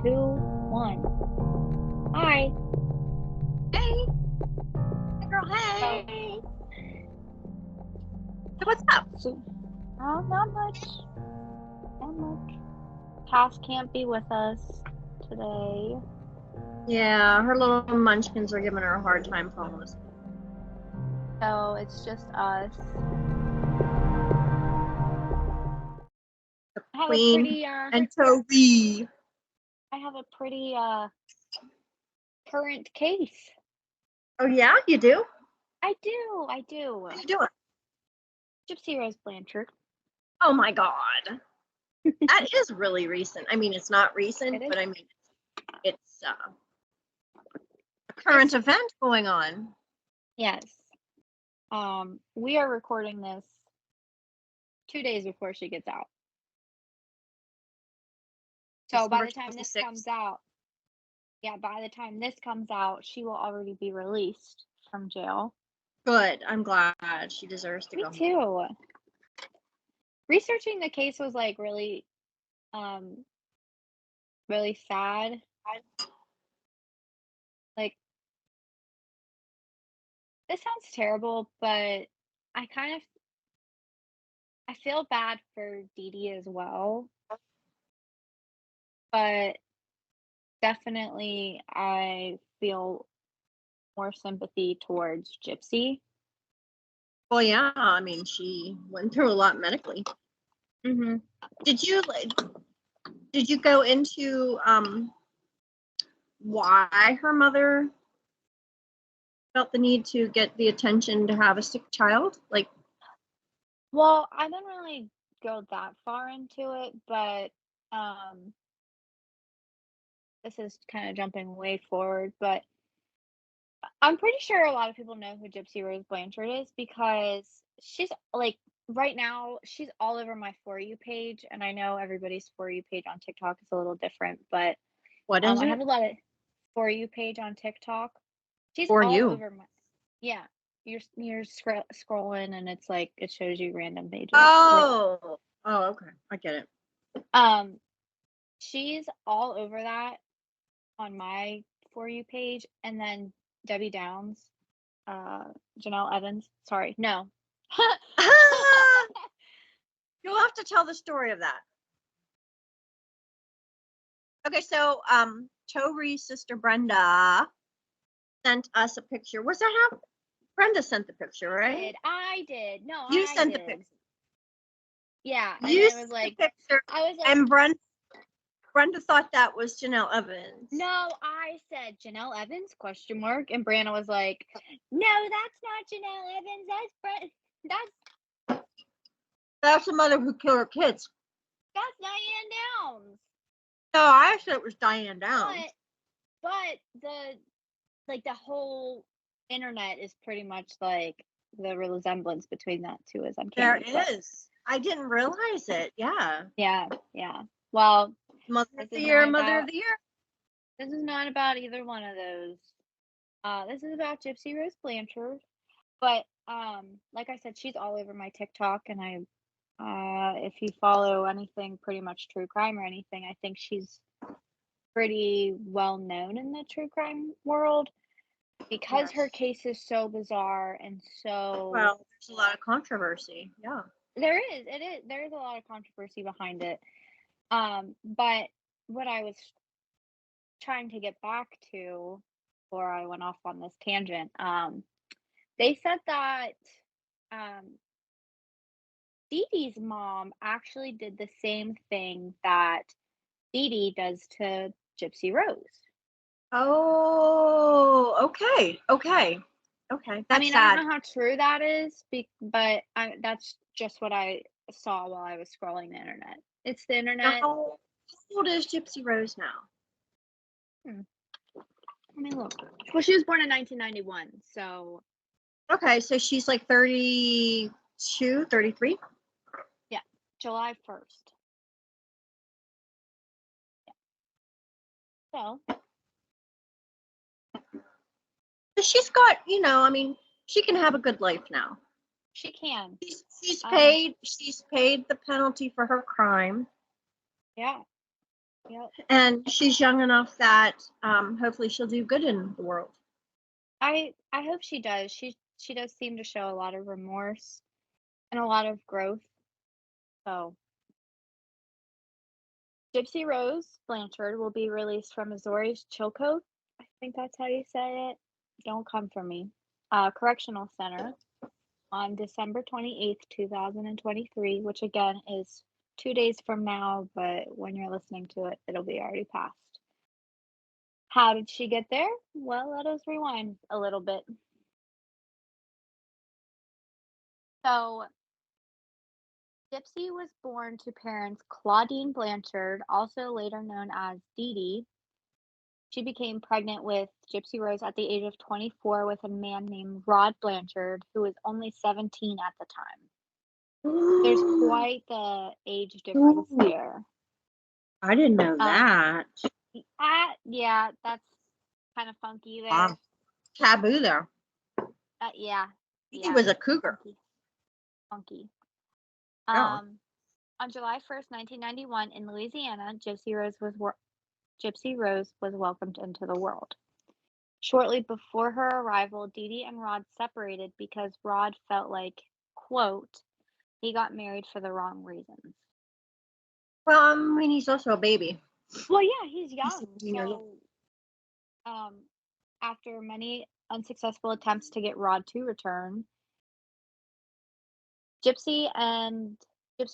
2, 1. Hi. Hey. Hey, girl, hey. So what's up? So, not much. Not much. Cass can't be with us today. Yeah, her little munchkins are giving her a hard time falling asleep. So it's just us. I have Queen a pretty and Toe-reee. I have a pretty current case. Oh yeah, you do? I do. What are you doing? Gypsy Rose Blanchard. Oh my God. That is really recent. I mean, it's not recent, It but is. I mean, it's a current event going on. Yes. We are recording this 2 days before she gets out. So by the time this comes out, she will already be released from jail. Good. I'm glad. She deserves to Me go home. too. Researching the case was like really sad. Like, this sounds terrible, but I feel bad for Dee Dee as well. But definitely I feel more sympathy towards Gypsy. Well, yeah. I mean, she went through a lot medically. Mm-hmm. Did you go into why her mother felt the need to get the attention to have a sick child? Like, Well, I didn't really go that far into it, but this is kind of jumping way forward, but I'm pretty sure a lot of people know who Gypsy Rose Blanchard is because she's like right now she's all over my For You page, and I know everybody's For You page on TikTok is a little different, but what is I it? have a lot of For You page on TikTok. She's For all you. over my You're scrolling and it's like it shows you random pages. Oh, okay, I get it. She's all over that on my For You page, and then Debbie Downs, Janelle Evans. Sorry, no. You'll have to tell the story of that. Okay, so Toe-ree's sister Brenda sent us a picture. Was that how Brenda sent the picture, right? I did. No, You I sent did. the picture. Yeah, and You it sent was like the picture, I was like, and Brenda thought that was Janelle Evans. no, I said Janelle Evans ? And Brianna was like, no, that's not Janelle Evans. That's the mother who killed her kids. That's Diane Downs. No, I said it was Diane Downs. But the whole internet is pretty much like the resemblance between that two is uncanny. There is. I didn't realize it. Yeah. Yeah. Well, Mother of the year. This is not about either one of those. This is about Gypsy Rose Blanchard. But like I said, she's all over my TikTok, and if you follow anything pretty much true crime or anything, I think she's pretty well known in the true crime world because her case is so bizarre and so well, there's a lot of controversy. Yeah. There is a lot of controversy behind it. But what I was trying to get back to before I went off on this tangent, they said that Dee Dee's mom actually did the same thing that Dee Dee does to Gypsy Rose. Oh, okay. That's I mean, sad. I don't know how true that is, but that's just what I saw while I was scrolling the internet. It's the internet. How old is Gypsy Rose now? Let me look. Well, she was born in 1991, so. Okay, so she's like 32, 33? Yeah, July 1st. Yeah. So she's got, I mean, she can have a good life now. She can. She's paid the penalty for her crime. Yeah. Yep. And she's young enough that hopefully she'll do good in the world. I hope she does. She does seem to show a lot of remorse and a lot of growth. So Gypsy Rose Blanchard will be released from Missouri's Chilcote, I think that's how you say it. Don't come for me. Correctional Center on December 28th, 2023, which again is 2 days from now, but when you're listening to it, it'll be already passed. How did she get there? Well, let us rewind a little bit. So, Gypsy was born to parents Claudine Blanchard, also later known as Dee Dee. She became pregnant with Gypsy Rose at the age of 24 with a man named Rod Blanchard, who was only 17 at the time. There's quite the age difference Ooh, there. I didn't know Um, that. yeah, that's kind of funky Wow. there. Taboo there. Yeah, He was a cougar. funky. Yeah. On July 1st, 1991, in Louisiana, Gypsy Rose was welcomed into the world. Shortly before her arrival, Dee Dee and Rod separated because Rod felt like, quote, he got married for the wrong reasons. Well, I mean, he's also a baby. Well, yeah, he's young. 17 years old. So, after many unsuccessful attempts to get Rod to return, Gypsy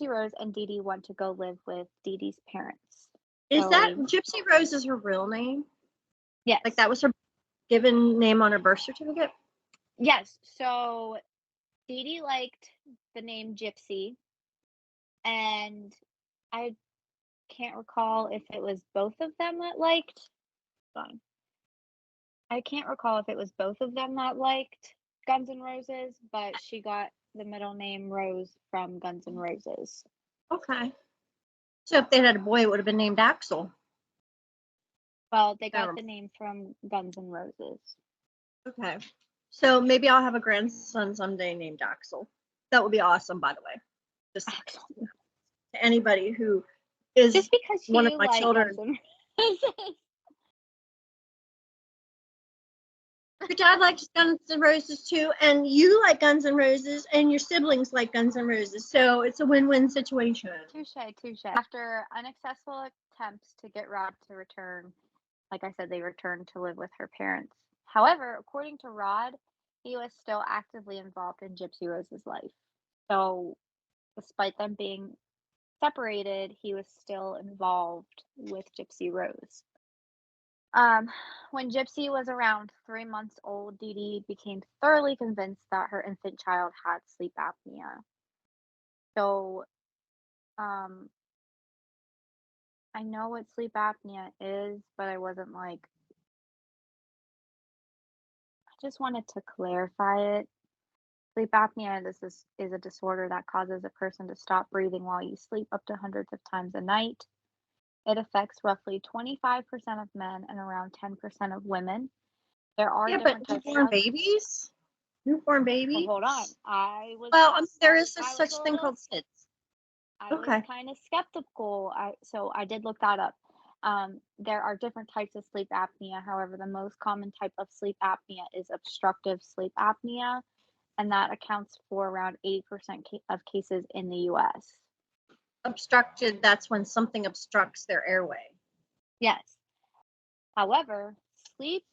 Rose and Dee Dee went to go live with Dee Dee's parents. Is that So, Gypsy Rose is her real name? yes. Like that was her given name on her birth certificate? Yes. So, Dee Dee liked the name Gypsy, and I can't recall if it was both of them that liked. Fine. I can't recall if it was both of them that liked Guns N' Roses, but she got the middle name Rose from Guns N' Roses. Okay. So if they had a boy, it would have been named Axel. Well, they got the name from Guns N' Roses. Okay. So maybe I'll have a grandson someday named Axel. That would be awesome, by the way. Just to anybody who is just because one of you my like children. Guns N' Roses. Your dad likes Guns N' Roses too, and you like Guns N' Roses, and your siblings like Guns N' Roses. So it's a win-win situation. Touche. After unsuccessful attempts to get Rod to return, like I said, they returned to live with her parents. However, according to Rod, he was still actively involved in Gypsy Rose's life. So, despite them being separated, he was still involved with Gypsy Rose. When Gypsy was around 3 months old, Dee Dee became thoroughly convinced that her infant child had sleep apnea. So, um, I know what sleep apnea is, but I wasn't like, I just wanted to clarify it. Sleep apnea is a disorder that causes a person to stop breathing while you sleep up to hundreds of times a night. It affects roughly 25% of men and around 10% of women. There are different types newborn of babies. Newborn babies. Well, hold on. There is a such thing called SIDS. I was kind of skeptical. So I did look that up. There are different types of sleep apnea. However, the most common type of sleep apnea is obstructive sleep apnea, and that accounts for around 80% of cases in the US. Obstructed, that's when something obstructs their airway. Yes. However, sleep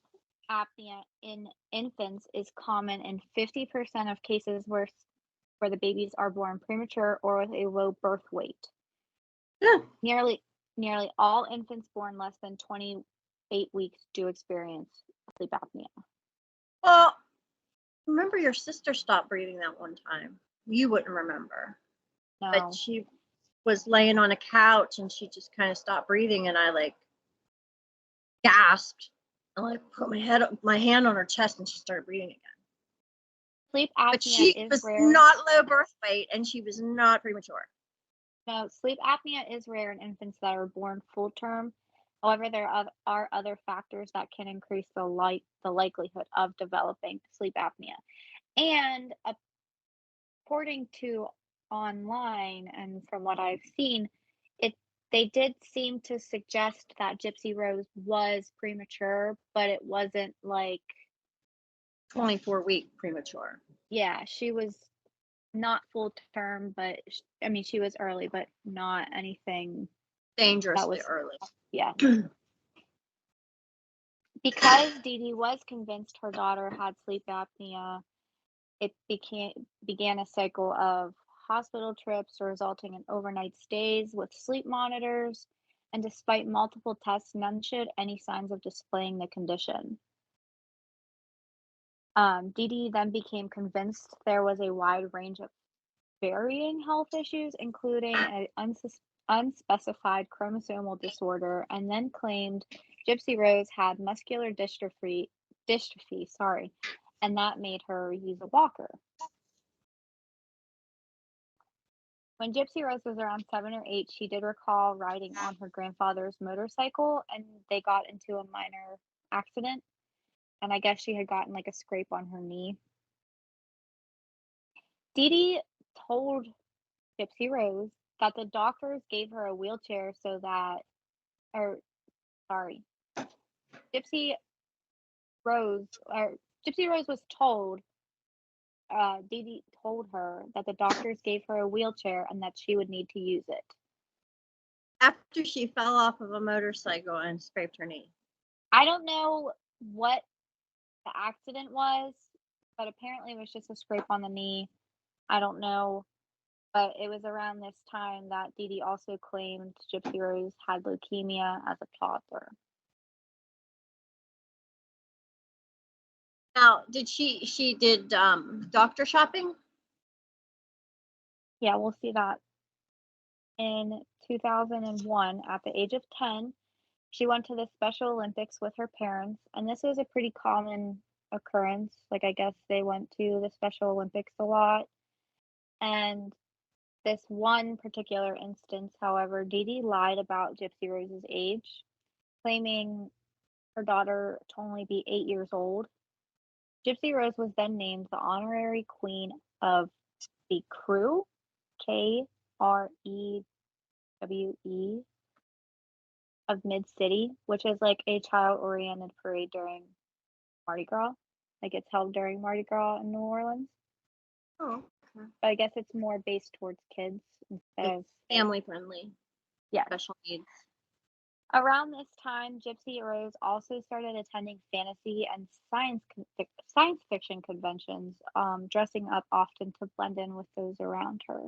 apnea in infants is common in 50% of cases where the babies are born premature or with a low birth weight. Yeah. Nearly all infants born less than 28 weeks do experience sleep apnea. Well, remember your sister stopped breathing that one time. You wouldn't remember. No. But she was laying on a couch and she just kind of stopped breathing, and I like gasped and like put my hand on her chest, and she started breathing again. Sleep apnea but she was rare. not low birth weight, and she was not premature. No, sleep apnea is rare in infants that are born full term. However, there are other factors that can increase the likelihood of developing sleep apnea. And according to online and from what I've seen, They did seem to suggest that Gypsy Rose was premature, but it wasn't like 24-week premature. yeah, she was not full term, but I mean, she was early, but not anything that Dangerously was, early. yeah. Because Dee Dee was convinced her daughter had sleep apnea, it began a cycle of hospital trips resulting in overnight stays with sleep monitors, and despite multiple tests, none showed any signs of displaying the condition. Dee Dee then became convinced there was a wide range of varying health issues, including an unspecified chromosomal disorder, and then claimed Gypsy Rose had muscular dystrophy, sorry, and that made her use a walker. When Gypsy Rose was around 7 or 8, she did recall riding on her grandfather's motorcycle, and they got into a minor accident. And I guess she had gotten like a scrape on her knee. Dee Dee told Gypsy Rose that the doctors gave her a wheelchair so that, or sorry, Gypsy Gypsy Rose was told, Dee Dee told her that the doctors gave her a wheelchair and that she would need to use it. After she fell off of a motorcycle and scraped her knee. I don't know what the accident was, but apparently it was just a scrape on the knee. I don't know, but it was around this time that Dee Dee also claimed Gypsy Rose had leukemia as a toddler. Now, did she did doctor shopping? Yeah, we'll see that. In 2001, at the age of 10, she went to the Special Olympics with her parents, and this was a pretty common occurrence. Like, I guess they went to the Special Olympics a lot. And this one particular instance, however, Dee Dee lied about Gypsy Rose's age, claiming her daughter to only be 8 years old. Gypsy Rose was then named the honorary queen of the Krewe, Krewe, of Mid-City, which is like a child-oriented parade during Mardi Gras. Like it's held during Mardi Gras in New Orleans. Oh, okay. But I guess it's more based towards kids instead of family friendly. yeah. Special needs. Around this time, Gypsy Rose also started attending fantasy and science fiction conventions, dressing up often to blend in with those around her.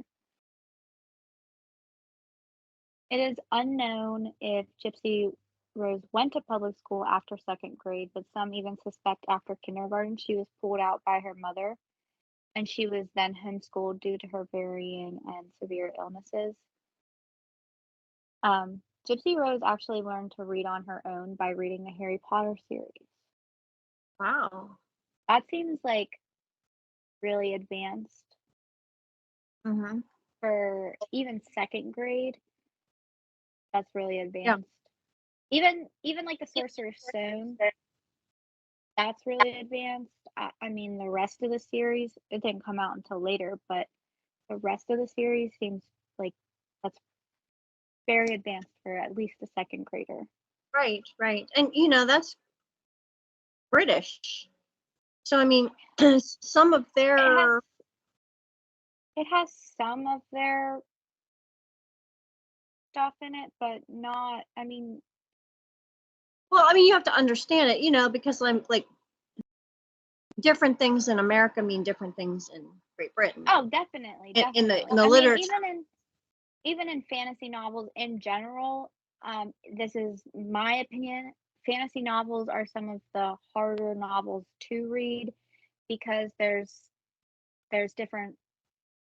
It is unknown if Gypsy Rose went to public school after second grade, but some even suspect after kindergarten she was pulled out by her mother, and she was then homeschooled due to her varying and severe illnesses. Gypsy Rose actually learned to read on her own by reading the Harry Potter series. Wow. That seems like really advanced Mm-hmm. for even second grade. That's really Yeah. advanced. Even like the Sorcerer's Stone, that's really advanced. I mean, the rest of the series, it didn't come out until later, but the rest of the series seems like that's very advanced for at least a second grader. Right, right. And that's British. So I mean some of their It has some of their stuff in it, but not, I mean, well, I mean you have to understand it, because I'm like different things in America mean different things in Great Britain. oh, definitely, In the definitely. I mean, literature. even in fantasy novels in general, this is my opinion. Fantasy novels are some of the harder novels to read because there's different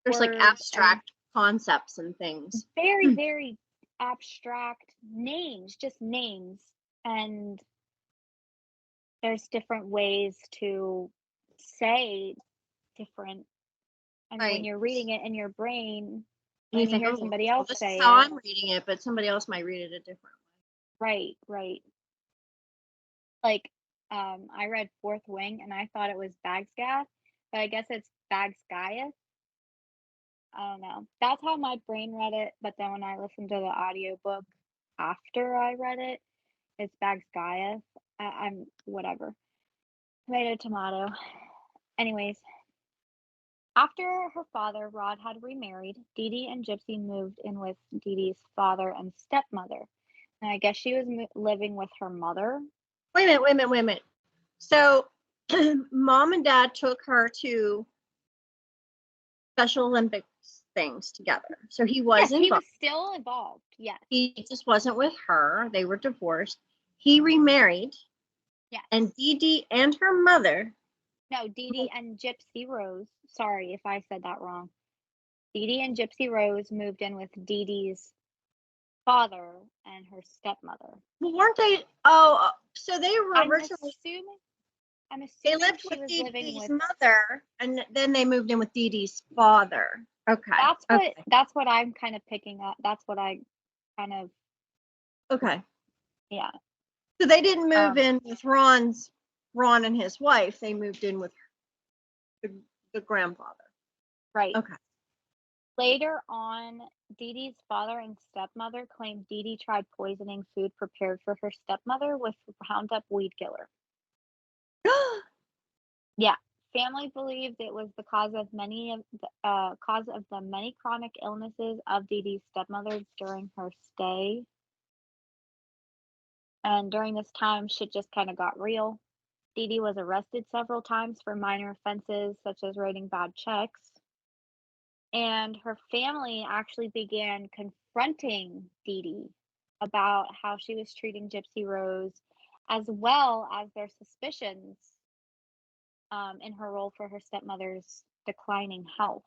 There's like words abstract concepts and things. very, very abstract names, just names, and there's different ways to say different. I mean, when Right. you're reading it in your brain, And you and you think, hear oh, somebody well, else this say is how it, I'm reading it, but somebody else might read it a different way. right. Like, I read Fourth Wing and I thought it was Bagsgath, but I guess it's Bagsgaiath. I don't know. That's how my brain read it, but then when I listened to the audiobook after I read it, it's Bags Gaius. I'm whatever. Tomato, tomato. Anyways, after her father, Rod, had remarried, Dee Dee and Gypsy moved in with Dee Dee's father and stepmother. And I guess she was living with her mother. Wait a minute. So, mom and dad took her to Special Olympics things together. So he was Yes, he was involved. still involved. Yes. He just wasn't with her. They were divorced. He remarried, Yes. and Dee Dee and her mother. No, Dee Dee and Gypsy Rose. Sorry if I said that wrong. Dee Dee and Gypsy Rose moved in with Dee Dee's father and her stepmother. Well, weren't they? Oh, so they were originally. I'm They assuming lived she with was Dee living Dee's with. mother, and then they moved in with Dee Dee's father. Okay. That's what I'm kind of picking up. That's what I kind of. Okay. Yeah. So they didn't move in with Ron and his wife. They moved in with the grandfather. Right. Okay. Later on, Dee Dee's father and stepmother claimed Dee Dee tried poisoning food prepared for her stepmother with Roundup weed killer. Yeah. Family believed it was the cause of the many chronic illnesses of Dee Dee's stepmother during her stay. And during this time, shit just kind of got real. Dee Dee was arrested several times for minor offenses such as writing bad checks. And her family actually began confronting Dee Dee about how she was treating Gypsy Rose, as well as their suspicions in her role for her stepmother's declining health.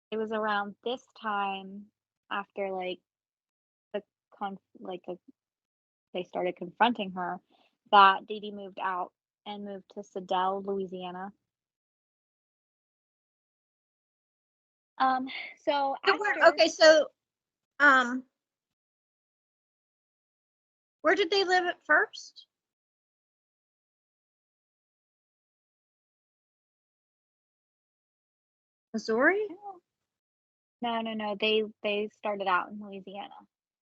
It was around this time, after the they started confronting her, that Dee Dee moved out and moved to Sedell, Louisiana. So after Okay, so where did they live at first? Missouri? no, they started out in Louisiana.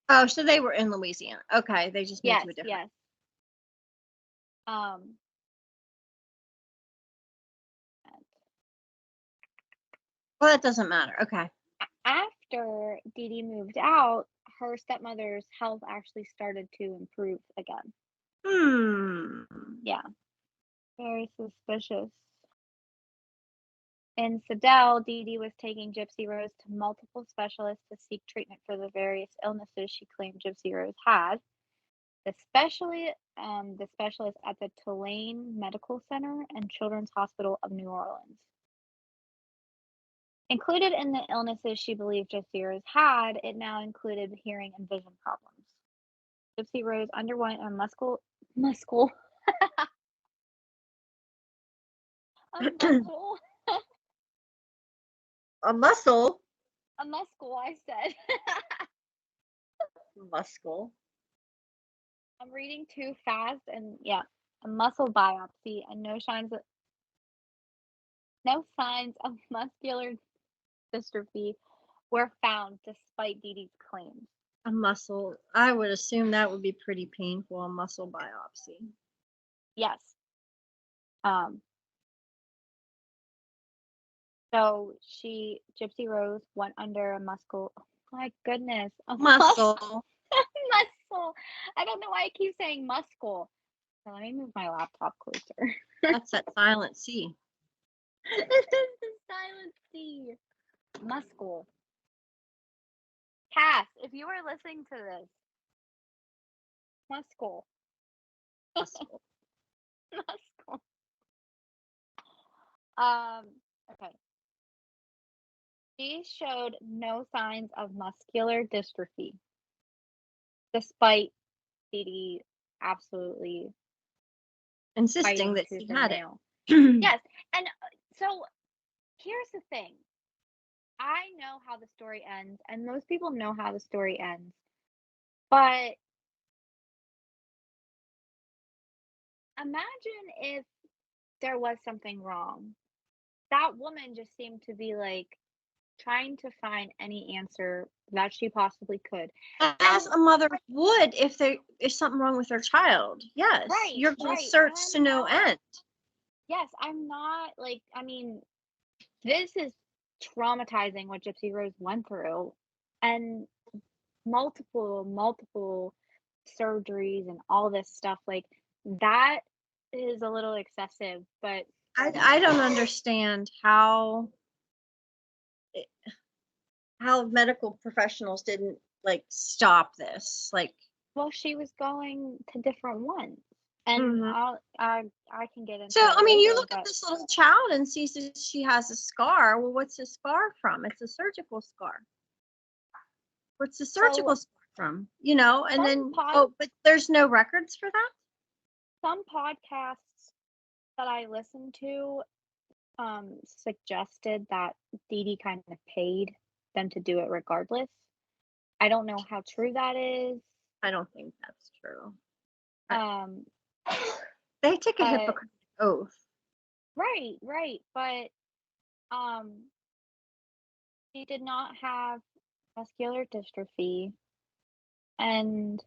Oh, so they were in Louisiana. Okay, they just moved to a different. Yes. Um, Well, that doesn't matter. Okay. after Dee Dee moved out, her stepmother's health actually started to improve again. Yeah. Very suspicious. In Sedell, Dee Dee was taking Gypsy Rose to multiple specialists to seek treatment for the various illnesses she claimed Gypsy Rose had, especially the specialist at the Tulane Medical Center and Children's Hospital of New Orleans. Included in the illnesses she believed Gypsy Rose had, it now included hearing and vision problems. Gypsy Rose underwent a muscle A muscle. a muscle, I said. Muscle. I'm reading too fast, and yeah, a muscle biopsy and no signs of muscular dystrophy were found despite Dee Dee's claims. A muscle. I would assume that would be pretty painful, a muscle biopsy. Yes. So Gypsy Rose went under a muscle. Oh my goodness, a Muscle. muscle. I don't know why I keep saying muscle. So let me move my laptop closer. That's that silent C. This is the silent C. Muscle. Cass, if you were listening to this, muscle. Muscle. Muscle. Okay. She showed no signs of muscular dystrophy, despite Dee Dee absolutely Insisting fighting that tooth she and had it. nail. Yes, and so here's the thing. I know how the story ends, and most people know how the story ends. But imagine if there was something wrong. That woman just seemed to be like trying to find any answer that she possibly could. As And a mother would if there is something wrong with their child. Yes, right, you're going to right. search to I'm no not, end. yes, I'm not like, I mean, this is traumatizing what Gypsy Rose went through, and multiple surgeries and all this stuff. Like, that is a little excessive, but I don't understand how medical professionals didn't like stop this. Like, well, she was going to different ones, and mhm. I can get So, into it I mean, you later, look at but this little child and see that she has a scar. Well, what's the scar from? It's a surgical scar. What's the so surgical scar from? You know, and some then, pod oh, but there's no records for that? some podcasts that I listened to suggested that Dee Dee kind of paid them to do it regardless. I don't know how true that is. I don't think that's true. Um, They take a but Hippocratic oath. right, right, but um, she did not have muscular dystrophy, and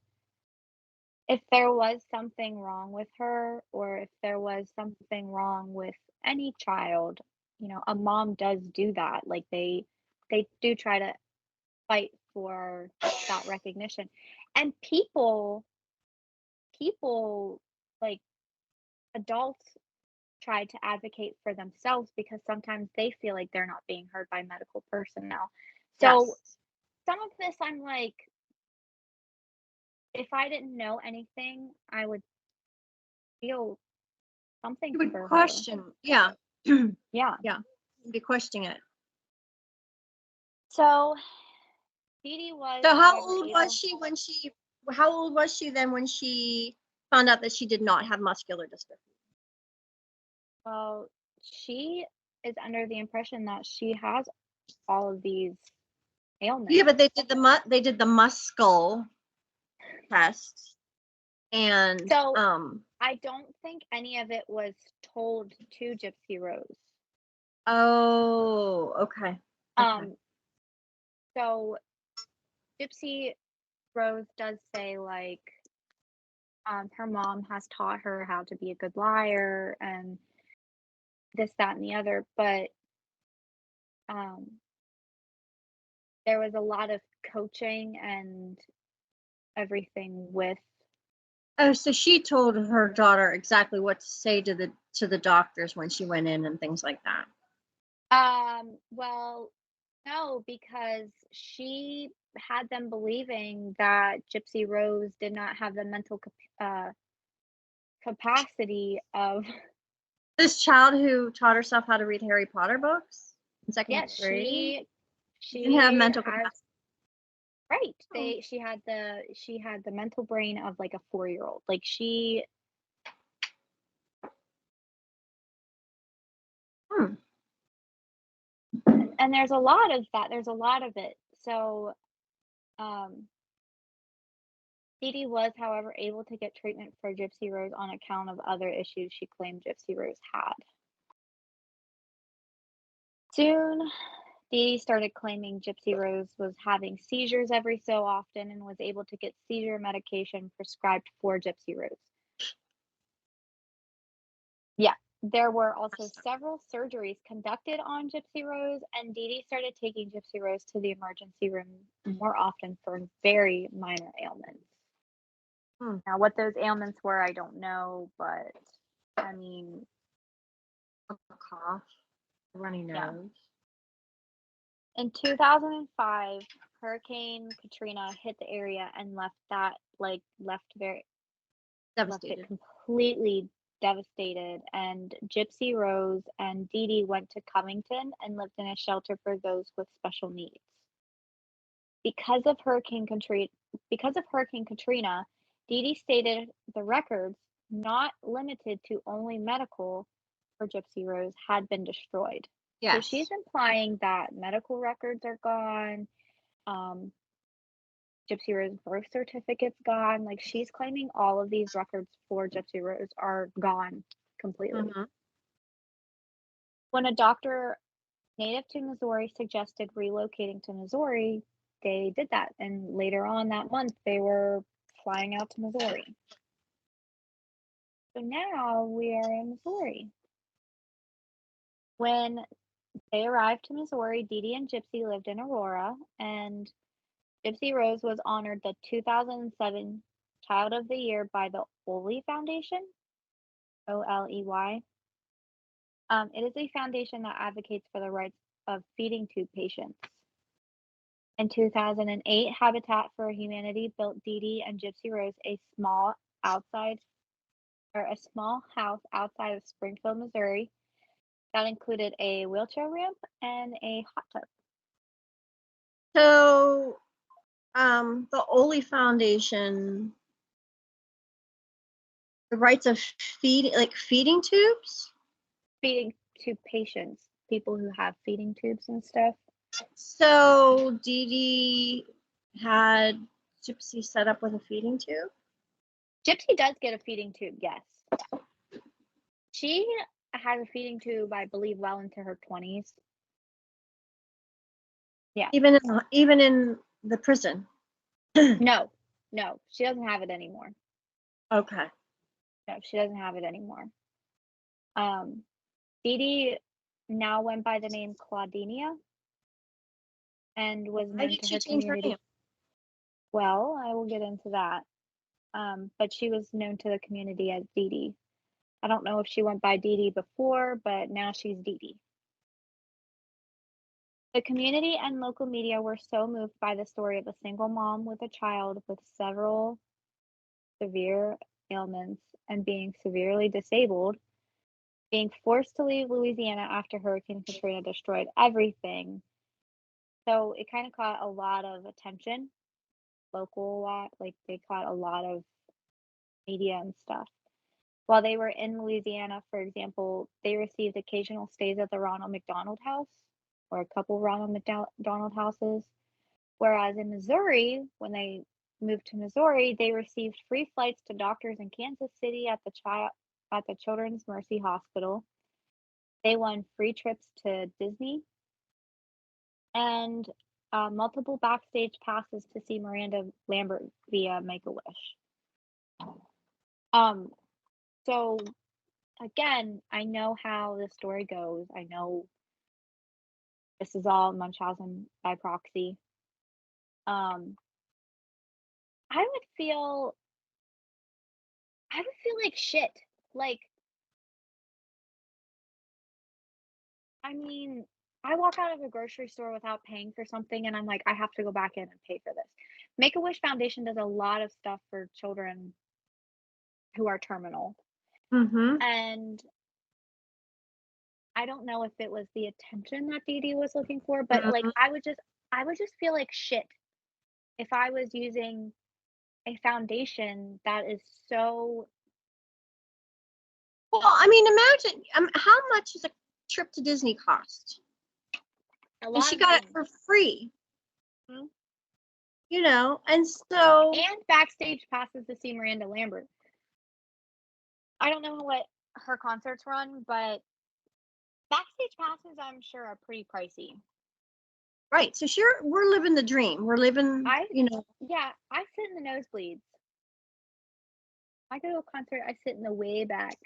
if there was something wrong with her, or if there was something wrong with any child, a mom does do that. Like, they do try to fight for that recognition. And people like adults try to advocate for themselves because sometimes they feel like they're not being heard by medical personnel. So Yes. some of this, I'm like, if I didn't know anything, I would feel something You would for her. question. Yeah. Yeah. Yeah. You'd be questioning it. So Dee Dee was, So however, able. how old was she then when she found out that she did not have muscular dystrophy? Well, she is under the impression that she has all of these Yeah, ailments. but they did the muscle test and So I don't think any of it was told to Gypsy Rose. oh, okay. Okay. Um, so Gypsy Rose does say, like, her mom has taught her how to be a good liar and this, that, and the other, but um, there was a lot of coaching and everything with. Oh, so she told her daughter exactly what to say to the doctors when she went in and things like that. Well, no, because she had them believing that Gypsy Rose did not have the mental capacity of. This child who taught herself how to read Harry Potter books in second Yes, grade didn't have she mental has. capacity. Right. Oh. She had the mental brain of like a 4-year-old. Like, she. Hmm. And there's a lot of that. There's a lot of it. So, um, Dee Dee was, however, able to get treatment for Gypsy Rose on account of other issues she claimed Gypsy Rose had. Soon, Dee Dee started claiming Gypsy Rose was having seizures every so often and was able to get seizure medication prescribed for Gypsy Rose. Yeah, there were also several surgeries conducted on Gypsy Rose, and Dee Dee started taking Gypsy Rose to the emergency room more often for very minor ailments. Hmm. Now, what those ailments were, I don't know, but I mean, A cough, a runny yeah. nose. In 2005, Hurricane Katrina hit the area and left it Devastated. completely devastated. And Gypsy Rose and Dee Dee went to Covington and lived in a shelter for those with special needs. Because of Hurricane Katrina, Dee Dee stated the records, not limited to only medical, for Gypsy Rose had been destroyed. So she's Yes. implying that medical records are gone. Um, Gypsy Rose's birth certificate's gone. Like, she's claiming all of these records for Gypsy Rose are gone completely. Hmm. When a doctor native to Missouri suggested relocating to Missouri, they did that. And later on that month, they were flying out to Missouri. So now we are in Missouri. When they arrived to Missouri, Dee Dee and Gypsy lived in Aurora, and Gypsy Rose was honored the 2007 Child of the Year by the Oley Foundation, OLEY. It is a foundation that advocates for the rights of feeding tube patients. In 2008, Habitat for Humanity built Dee Dee and Gypsy Rose a small house outside of Springfield, Missouri, that included a wheelchair ramp and a hot tub. So, the Oley Foundation, the rights of feeding tubes. Feeding tube patients, people who have feeding tubes and stuff. So Dee Dee had Gypsy set up with a feeding tube? Gypsy does get a feeding tube, yes. She has a feeding tube, I believe, well into her 20s. Yeah. Even in the prison? No, she doesn't have it anymore. Okay. No, she doesn't have it anymore. Dee Dee now went by the name Claudinia and was known to her community. Well, I will get into that. But she was known to the community as Dee Dee. I don't know if she went by Dee Dee before, but now she's Dee Dee. The community and local media were so moved by the story of a single mom with a child with several severe ailments and being severely disabled, being forced to leave Louisiana after Hurricane Katrina destroyed everything. So it kind of caught a lot of attention, local, like they caught a lot of media and stuff. While they were in Louisiana, for example, they received occasional stays at the Ronald McDonald House, or a couple Ronald McDonald houses. Whereas in Missouri, when they moved to Missouri, they received free flights to doctors in Kansas City at the Children's Mercy Hospital. They won free trips to Disney and multiple backstage passes to see Miranda Lambert via Make-A-Wish. So again, I know how the story goes. I know this is all Munchausen by proxy. I would feel like shit. Like, I mean, I walk out of a grocery store without paying for something and I'm like, I have to go back in and pay for this. Make-A-Wish Foundation does a lot of stuff for children who are terminal. Mm-hmm. And I don't know if it was the attention that Dee Dee was looking for, but like I would just feel like shit if I was using a foundation that is so. Well, I mean, imagine how much does a trip to Disney cost? And she got it for free. Mm-hmm. You know, and so. And backstage passes to see Miranda Lambert. I don't know what her concerts run, but backstage passes, I'm sure, are pretty pricey. Right. So we're living the dream. We're living, you know. Yeah, I sit in the nosebleeds. I go to a concert, I sit in the way back.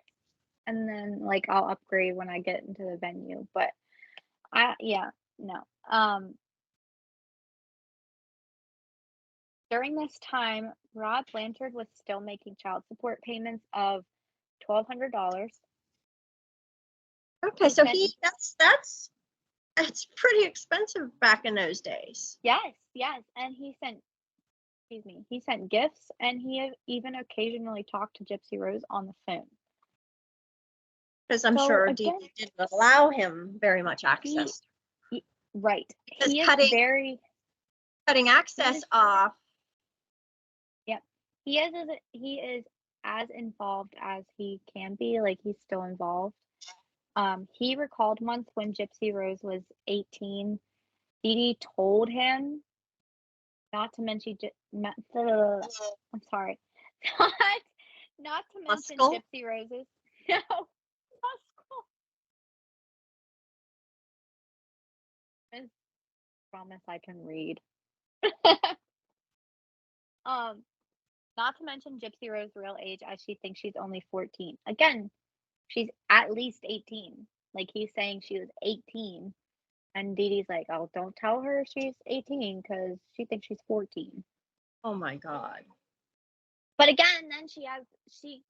And then, like, I'll upgrade when I get into the venue. But, no. During this time, Rob Blanchard was still making child support payments of $1,200. Okay, so that's pretty expensive back in those days. Yes, and he sent gifts, and he even occasionally talked to Gypsy Rose on the phone. Because I'm sure Dee Dee didn't allow him very much access. Right. He is cutting access off. Yep. He is as involved as he can be. Like, he's still involved. He recalled once when Gypsy Rose was 18, Dee Dee told him not to mention I'm sorry. Not to mention Gypsy Rose's. No. promise I can read. Um, Not to mention Gypsy Rose's real age, as she thinks she's only 14. Again, she's at least 18. Like he's saying she was 18. And Dee Dee's like, oh, don't tell her she's 18 because she thinks she's 14. Oh my God. But again, then she has, She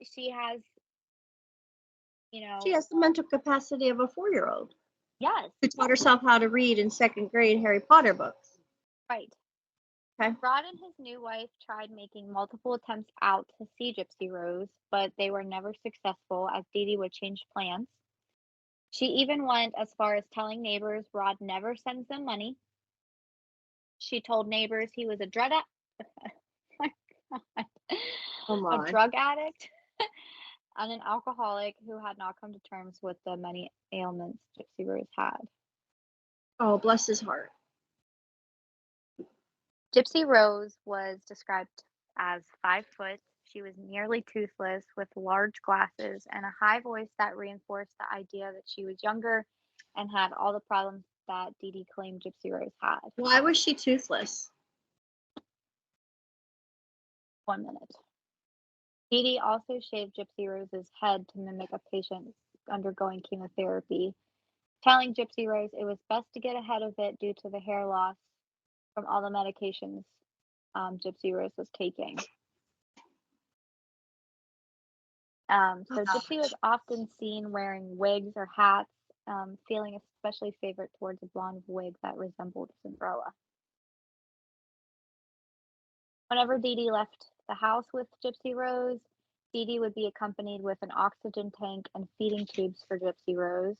has the mental capacity of a 4-year-old yes, who taught herself how to read in 2nd grade Harry Potter books. right. Okay. Rod and his new wife tried making multiple attempts out to see Gypsy Rose, but they were never successful as Dee Dee would change plans. She even went as far as telling neighbors Rod never sends them money. She told neighbors he was a drug Oh a my. drug addict and an alcoholic who had not come to terms with the many ailments Gypsy Rose had. Oh, bless his heart. Gypsy Rose was described as 5 foot. She was nearly toothless with large glasses and a high voice that reinforced the idea that she was younger and had all the problems that Dee Dee claimed Gypsy Rose had. Why was she toothless? 1 minute. Dee Dee also shaved Gypsy Rose's head to mimic a patient undergoing chemotherapy, telling Gypsy Rose it was best to get ahead of it due to the hair loss from all the medications Gypsy Rose was taking. So Gypsy was often seen wearing wigs or hats, feeling especially favorite towards a blonde wig that resembled Cinderella. Whenever Dee Dee left the house with Gypsy Rose, Dee Dee would be accompanied with an oxygen tank and feeding tubes for Gypsy Rose.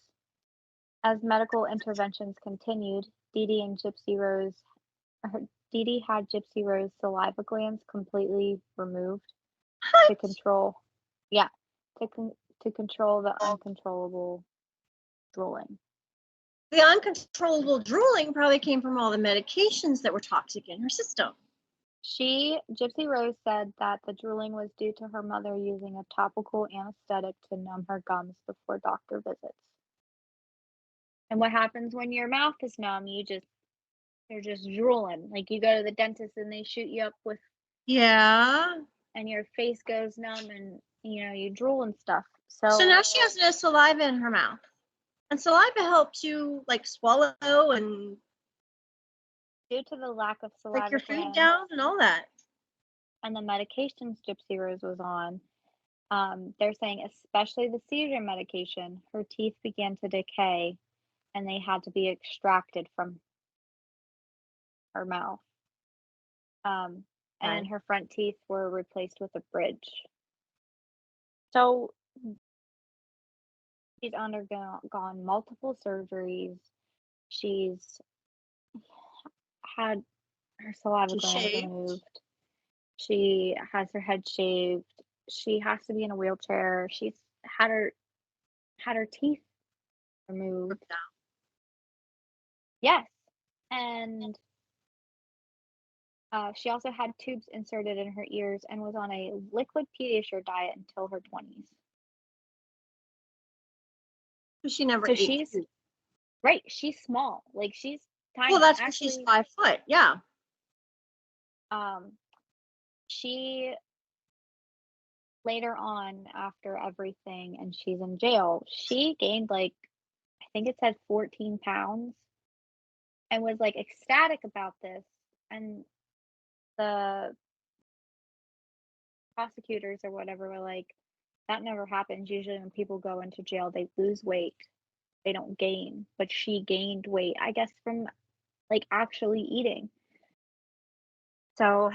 As medical interventions continued, Dee Dee had Gypsy Rose's saliva glands completely removed to control, to control the uncontrollable drooling. The uncontrollable drooling probably came from all the medications that were toxic in her system. Gypsy Rose said that the drooling was due to her mother using a topical anesthetic to numb her gums before doctor visits. And what happens when your mouth is numb? You're just drooling. Like you go to the dentist and they shoot you up with, Yeah. and your face goes numb and you drool and stuff. So now she has no saliva in her mouth. And saliva helps you like swallow and due to the lack of break saliva your food glands down and all that. and the medications Gypsy Rose was on, they're saying especially the seizure medication, her teeth began to decay and they had to be extracted from her mouth. And then her front teeth were replaced with a bridge. So she's undergone multiple surgeries. She's had her saliva glands removed. She has her head shaved. She has to be in a wheelchair. She's had her teeth removed. Yes. And she also had tubes inserted in her ears and was on a liquid Pediasure diet until her 20s. She never So ate. she's right. She's small. Like she's tiny. Well, that's actually, she's 5 foot. Yeah. She later on, after everything, and she's in jail, she gained I think it said 14 pounds, and was ecstatic about this. And the prosecutors or whatever were like, that never happens. Usually when people go into jail, they lose weight. They don't gain. But she gained weight, I guess, from actually eating. So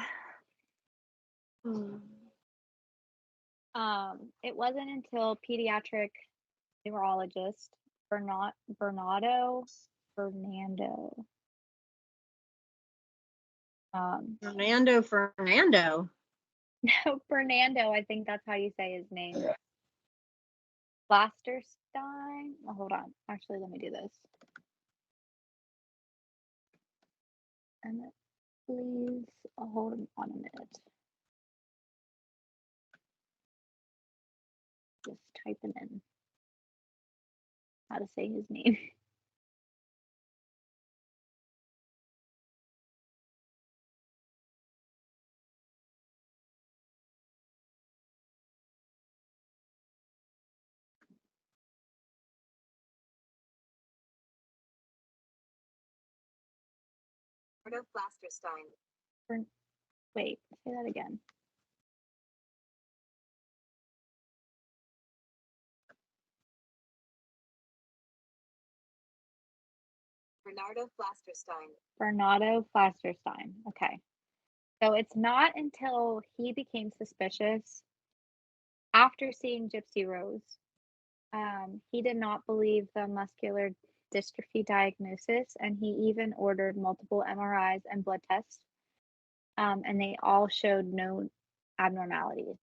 it wasn't until pediatric neurologist Fernando. Fernando. No, Fernando, I think that's how you say his name. Blasterstein. Oh, hold on. Actually, let me do this. And please hold on a minute. Just typing in how to say his name. Wait, say that again. Bernardo Flasterstein. Okay. So it's not until he became suspicious after seeing Gypsy Rose. He did not believe the muscular dystrophy diagnosis, and he even ordered multiple MRIs and blood tests, and they all showed no abnormalities.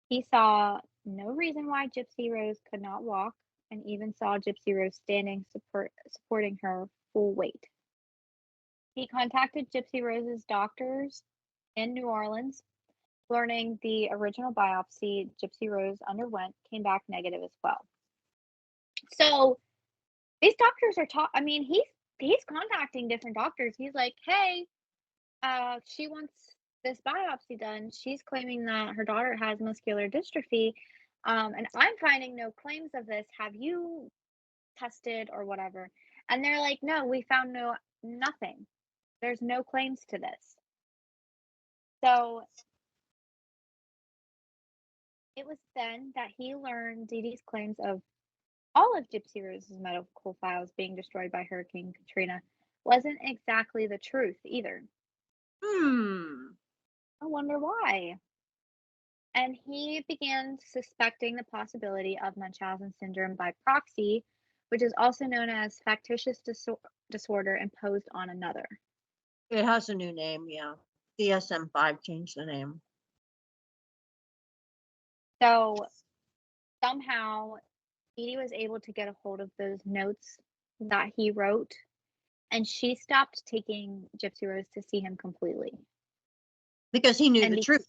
He saw no reason why Gypsy Rose could not walk, and even saw Gypsy Rose standing supporting her full weight. He contacted Gypsy Rose's doctors in New Orleans, learning the original biopsy Gypsy Rose underwent came back negative as well. So these doctors are he's contacting different doctors. He's like, hey, she wants this biopsy done. She's claiming that her daughter has muscular dystrophy. And I'm finding no claims of this. Have you tested or whatever? And they're like, no, we found nothing. There's no claims to this. So it was then that he learned Dee Dee's claims of all of Gypsy Rose's medical files being destroyed by Hurricane Katrina wasn't exactly the truth either. I wonder why. And he began suspecting the possibility of Munchausen syndrome by proxy, which is also known as factitious disorder imposed on another. It has a new name, yeah. DSM-5 changed the name. So somehow Dee Dee was able to get a hold of those notes that he wrote, and she stopped taking Gypsy Rose to see him completely. Because he knew the truth.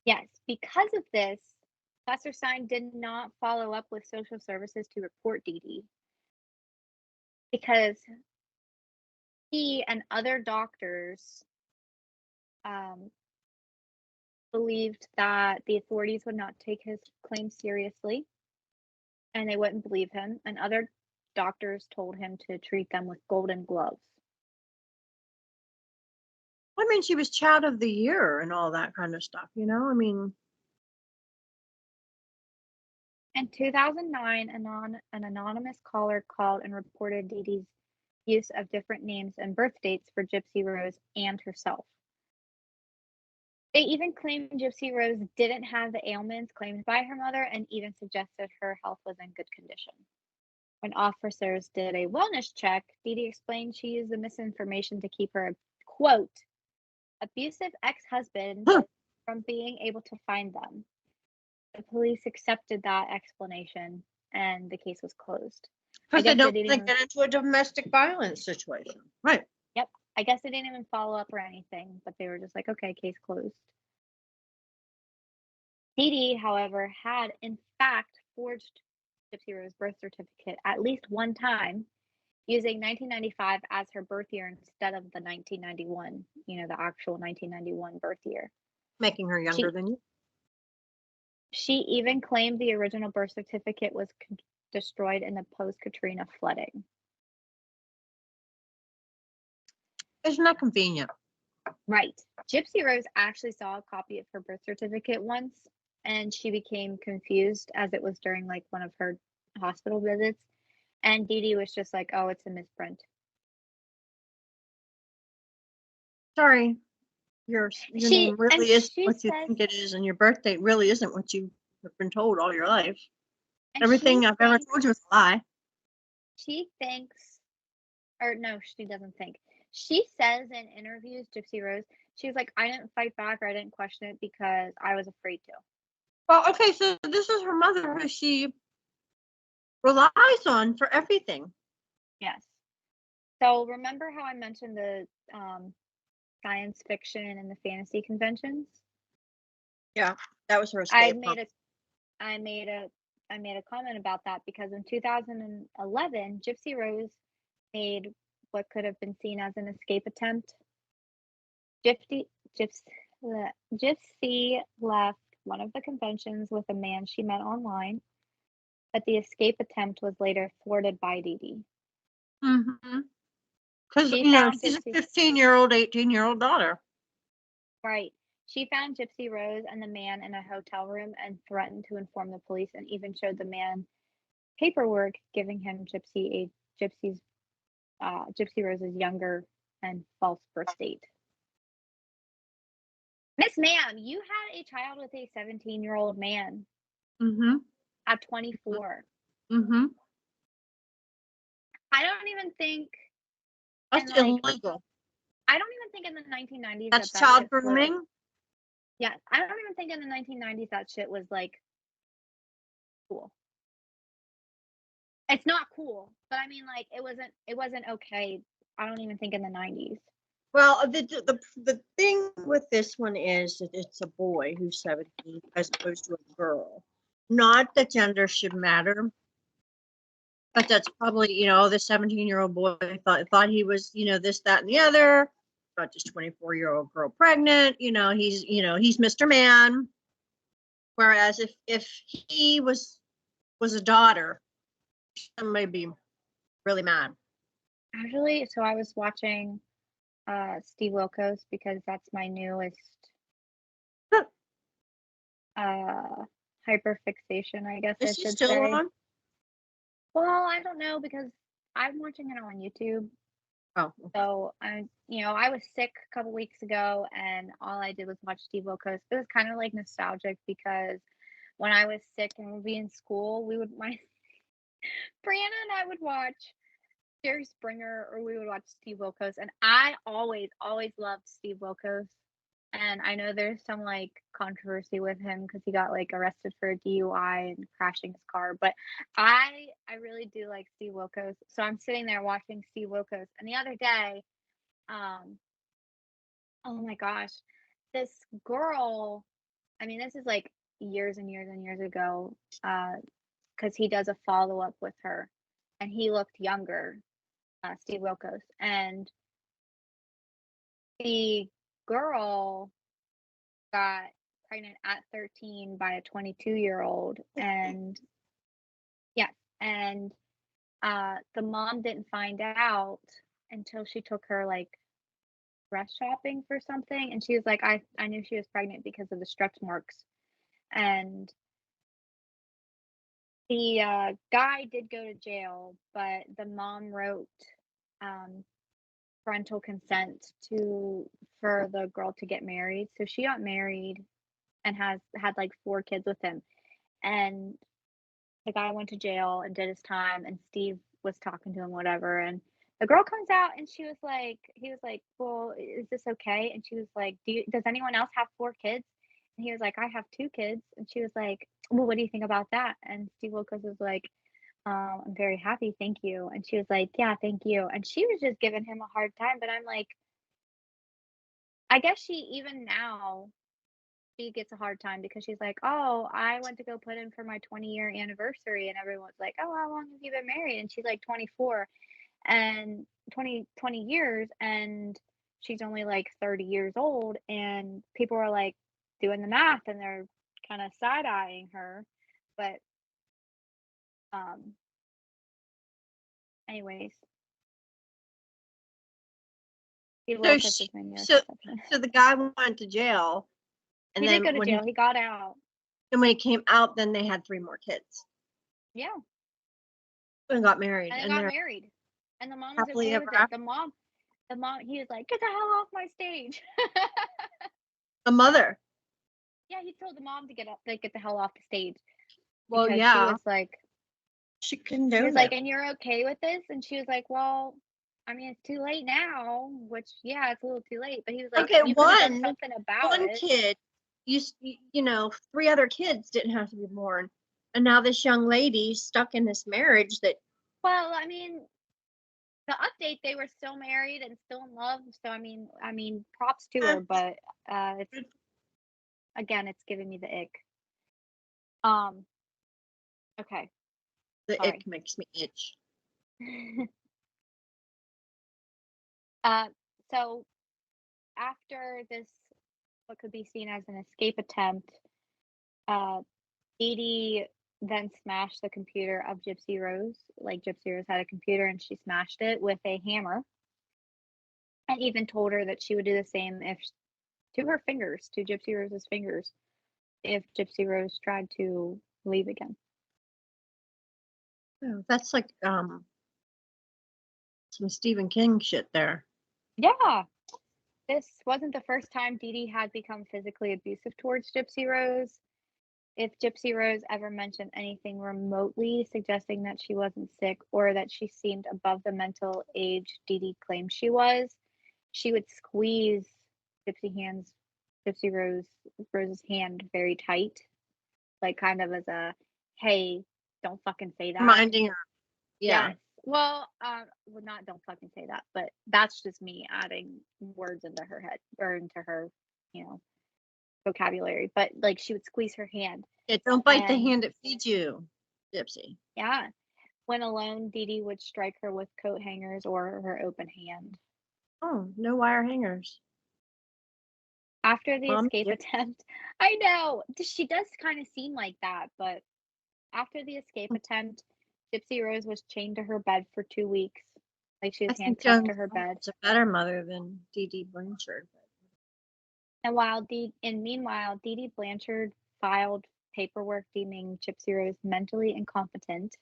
Yes, because of this, Flasterstein did not follow up with social services to report Dee Dee, because he and other doctors believed that the authorities would not take his claims seriously and they wouldn't believe him, and other doctors told him to treat them with golden gloves. I mean, she was Child of the Year and all that kind of stuff, you know? I mean, in 2009, an anonymous caller called and reported Dee Dee's use of different names and birth dates for Gypsy Rose and herself. They even claimed Gypsy Rose didn't have the ailments claimed by her mother and even suggested her health was in good condition. When officers did a wellness check, Dee Dee explained she used the misinformation to keep her, quote, abusive ex-husband from being able to find them. The police accepted that explanation and the case was closed. because they don't want to get into a domestic violence situation. Right. Yep. I guess they didn't even follow up or anything, but they were just like, okay, case closed. Dee Dee, however, had in fact forged Gypsy Rose's birth certificate at least one time, using 1995 as her birth year instead of the 1991, the actual 1991 birth year. Making her younger than you. She even claimed the original birth certificate was destroyed in the post-Katrina flooding. Isn't that convenient? Right. Gypsy Rose actually saw a copy of her birth certificate once, and she became confused as it was during one of her hospital visits. And Dee Dee was just like, oh, it's a misprint. Sorry. Your name really is what you think it is, and your birth date really isn't what you have been told all your life. Everything I've ever told you is a lie. She thinks, or no, she doesn't think. She says in interviews, Gypsy Rose, she's like, I didn't fight back or I didn't question it because I was afraid to. Well, okay, so this is her mother who she relies on for everything. Yes. So remember how I mentioned the science fiction and the fantasy conventions? Yeah, that was her escape. I made a comment about that because in 2011, Gypsy Rose made what could have been seen as an escape attempt. Gypsy left one of the conventions with a man she met online, but the escape attempt was later thwarted by Dee Dee. Mm-hmm. Because, She you know, found she's a Gypsy 15-year-old, 18-year-old daughter. right. She found Gypsy Rose and the man in a hotel room and threatened to inform the police and even showed the man paperwork giving him Gypsy Rose's younger and false birth date. Miss Ma'am, you had a child with a 17-year-old man Mm-hmm. at 24. Mm-hmm. I don't even think That's and like illegal. I don't even think in the 1990s That's that child shit was grooming. yeah, I don't even think in the 1990s that shit was like cool. It's not cool, but I mean like it wasn't okay. I don't even think in the 90s. Well, the thing with this one is that it's a boy who's 17 as opposed to a girl. Not that gender should matter, but that's probably, you know, the 17-year-old boy thought he was, you know, this, that, and the other. Got this 24-year-old girl pregnant. He's Mr. Man. Whereas if he was a daughter, somebody would be really mad. Actually, so I was watching Steve Wilkos because that's my newest hyperfixation, I guess I Is he should still say. on? Well, I don't know because I'm watching it on YouTube. Oh, okay. So I was sick a couple weeks ago, and all I did was watch Steve Wilkos. It was kind of like nostalgic because when I was sick and would be in school, my Brianna and I would watch Jerry Springer or we would watch Steve Wilkos, and I always loved Steve Wilkos. And I know there's some like controversy with him because he got like arrested for a DUI and crashing his car. But I really do like Steve Wilkos. So I'm sitting there watching Steve Wilkos. And the other day, oh my gosh, this girl, I mean, this is like years and years and years ago, because he does a follow up with her and he looked younger, Steve Wilkos. And the girl got pregnant at 13 by a 22-year-old, and yes, and the mom didn't find out until she took her like dress shopping for something, and she was like, I knew she was pregnant because of the stretch marks. And the guy did go to jail, but the mom wrote um, parental consent for the girl to get married, so she got married and has had like 4 kids with him. And the guy went to jail and did his time, and Steve was talking to him, whatever. And the girl comes out and he was like, well, is this okay? And she was like, does anyone else have 4 kids? And he was like, I have 2 kids. And she was like, well, what do you think about that? And Steve Wilkos was like, I'm very happy, thank you. And she was like, yeah, thank you. And she was just giving him a hard time, but I'm like, I guess even now she gets a hard time because she's like, "Oh, I went to go put in for my 20-year anniversary," and everyone's like, "Oh, how long have you been married?" And she's like 24 and 20 years, and she's only like 30 years old, and people are like doing the math and they're kind of side-eyeing her. But um anyways, Steve So Wilkos is my newest so exception. so the guy went to jail, and He did then go to jail. He got out. when he came out, then they had 3 more kids Yeah. and got married, And they and got they're married. And the mom was happily okay ever with it. after. He was like, "Get the hell off my stage." A mother. Yeah, he told the mom to get the hell off the stage Well, because she yeah, was like, she "And you're okay with this?" And she was like, "Well, I mean, it's too late now." Which, yeah, it's a little too late. But he was like, Okay, "You could have done something about one it." kid, you know, 3 other kids didn't have to be born, and now this young lady stuck in this marriage that. Well, I mean, the update, they were still married and still in love. So I mean, props to her. But it's giving me the ick. Okay, The sorry. ick makes me itch. So after this, what could be seen as an escape attempt, Edie then smashed the computer of Gypsy Rose. Like Gypsy Rose had a computer and she smashed it with a hammer, and even told her that she would do the same if to her fingers, to Gypsy Rose's fingers, if Gypsy Rose tried to leave again. Oh, that's like some Stephen King shit there. Yeah. This wasn't the first time Dee Dee had become physically abusive towards Gypsy Rose. If Gypsy Rose ever mentioned anything remotely suggesting that she wasn't sick or that she seemed above the mental age Dee Dee claimed she was, she would squeeze Gypsy Rose's hand very tight, like kind of as a, hey, don't fucking say that. Reminding her. Yeah. Yes. Well, not don't fucking say that, but that's just me adding words into her head or into her, you know, vocabulary. But like she would squeeze her hand. Yeah, don't bite the And hand that feeds you, Gypsy. yeah, when alone, Dee Dee would strike her with coat hangers or her open hand. Oh, no wire hangers. After the Mom, escape attempt, I know she does kind of seem like that, but after the escape attempt, Gypsy Rose was chained to her bed for 2 weeks. Like she I was think handcuffed to Joan her bed. is a better mother than Dee Dee Blanchard. And meanwhile, Dee Dee Blanchard filed paperwork deeming Gypsy Rose mentally incompetent,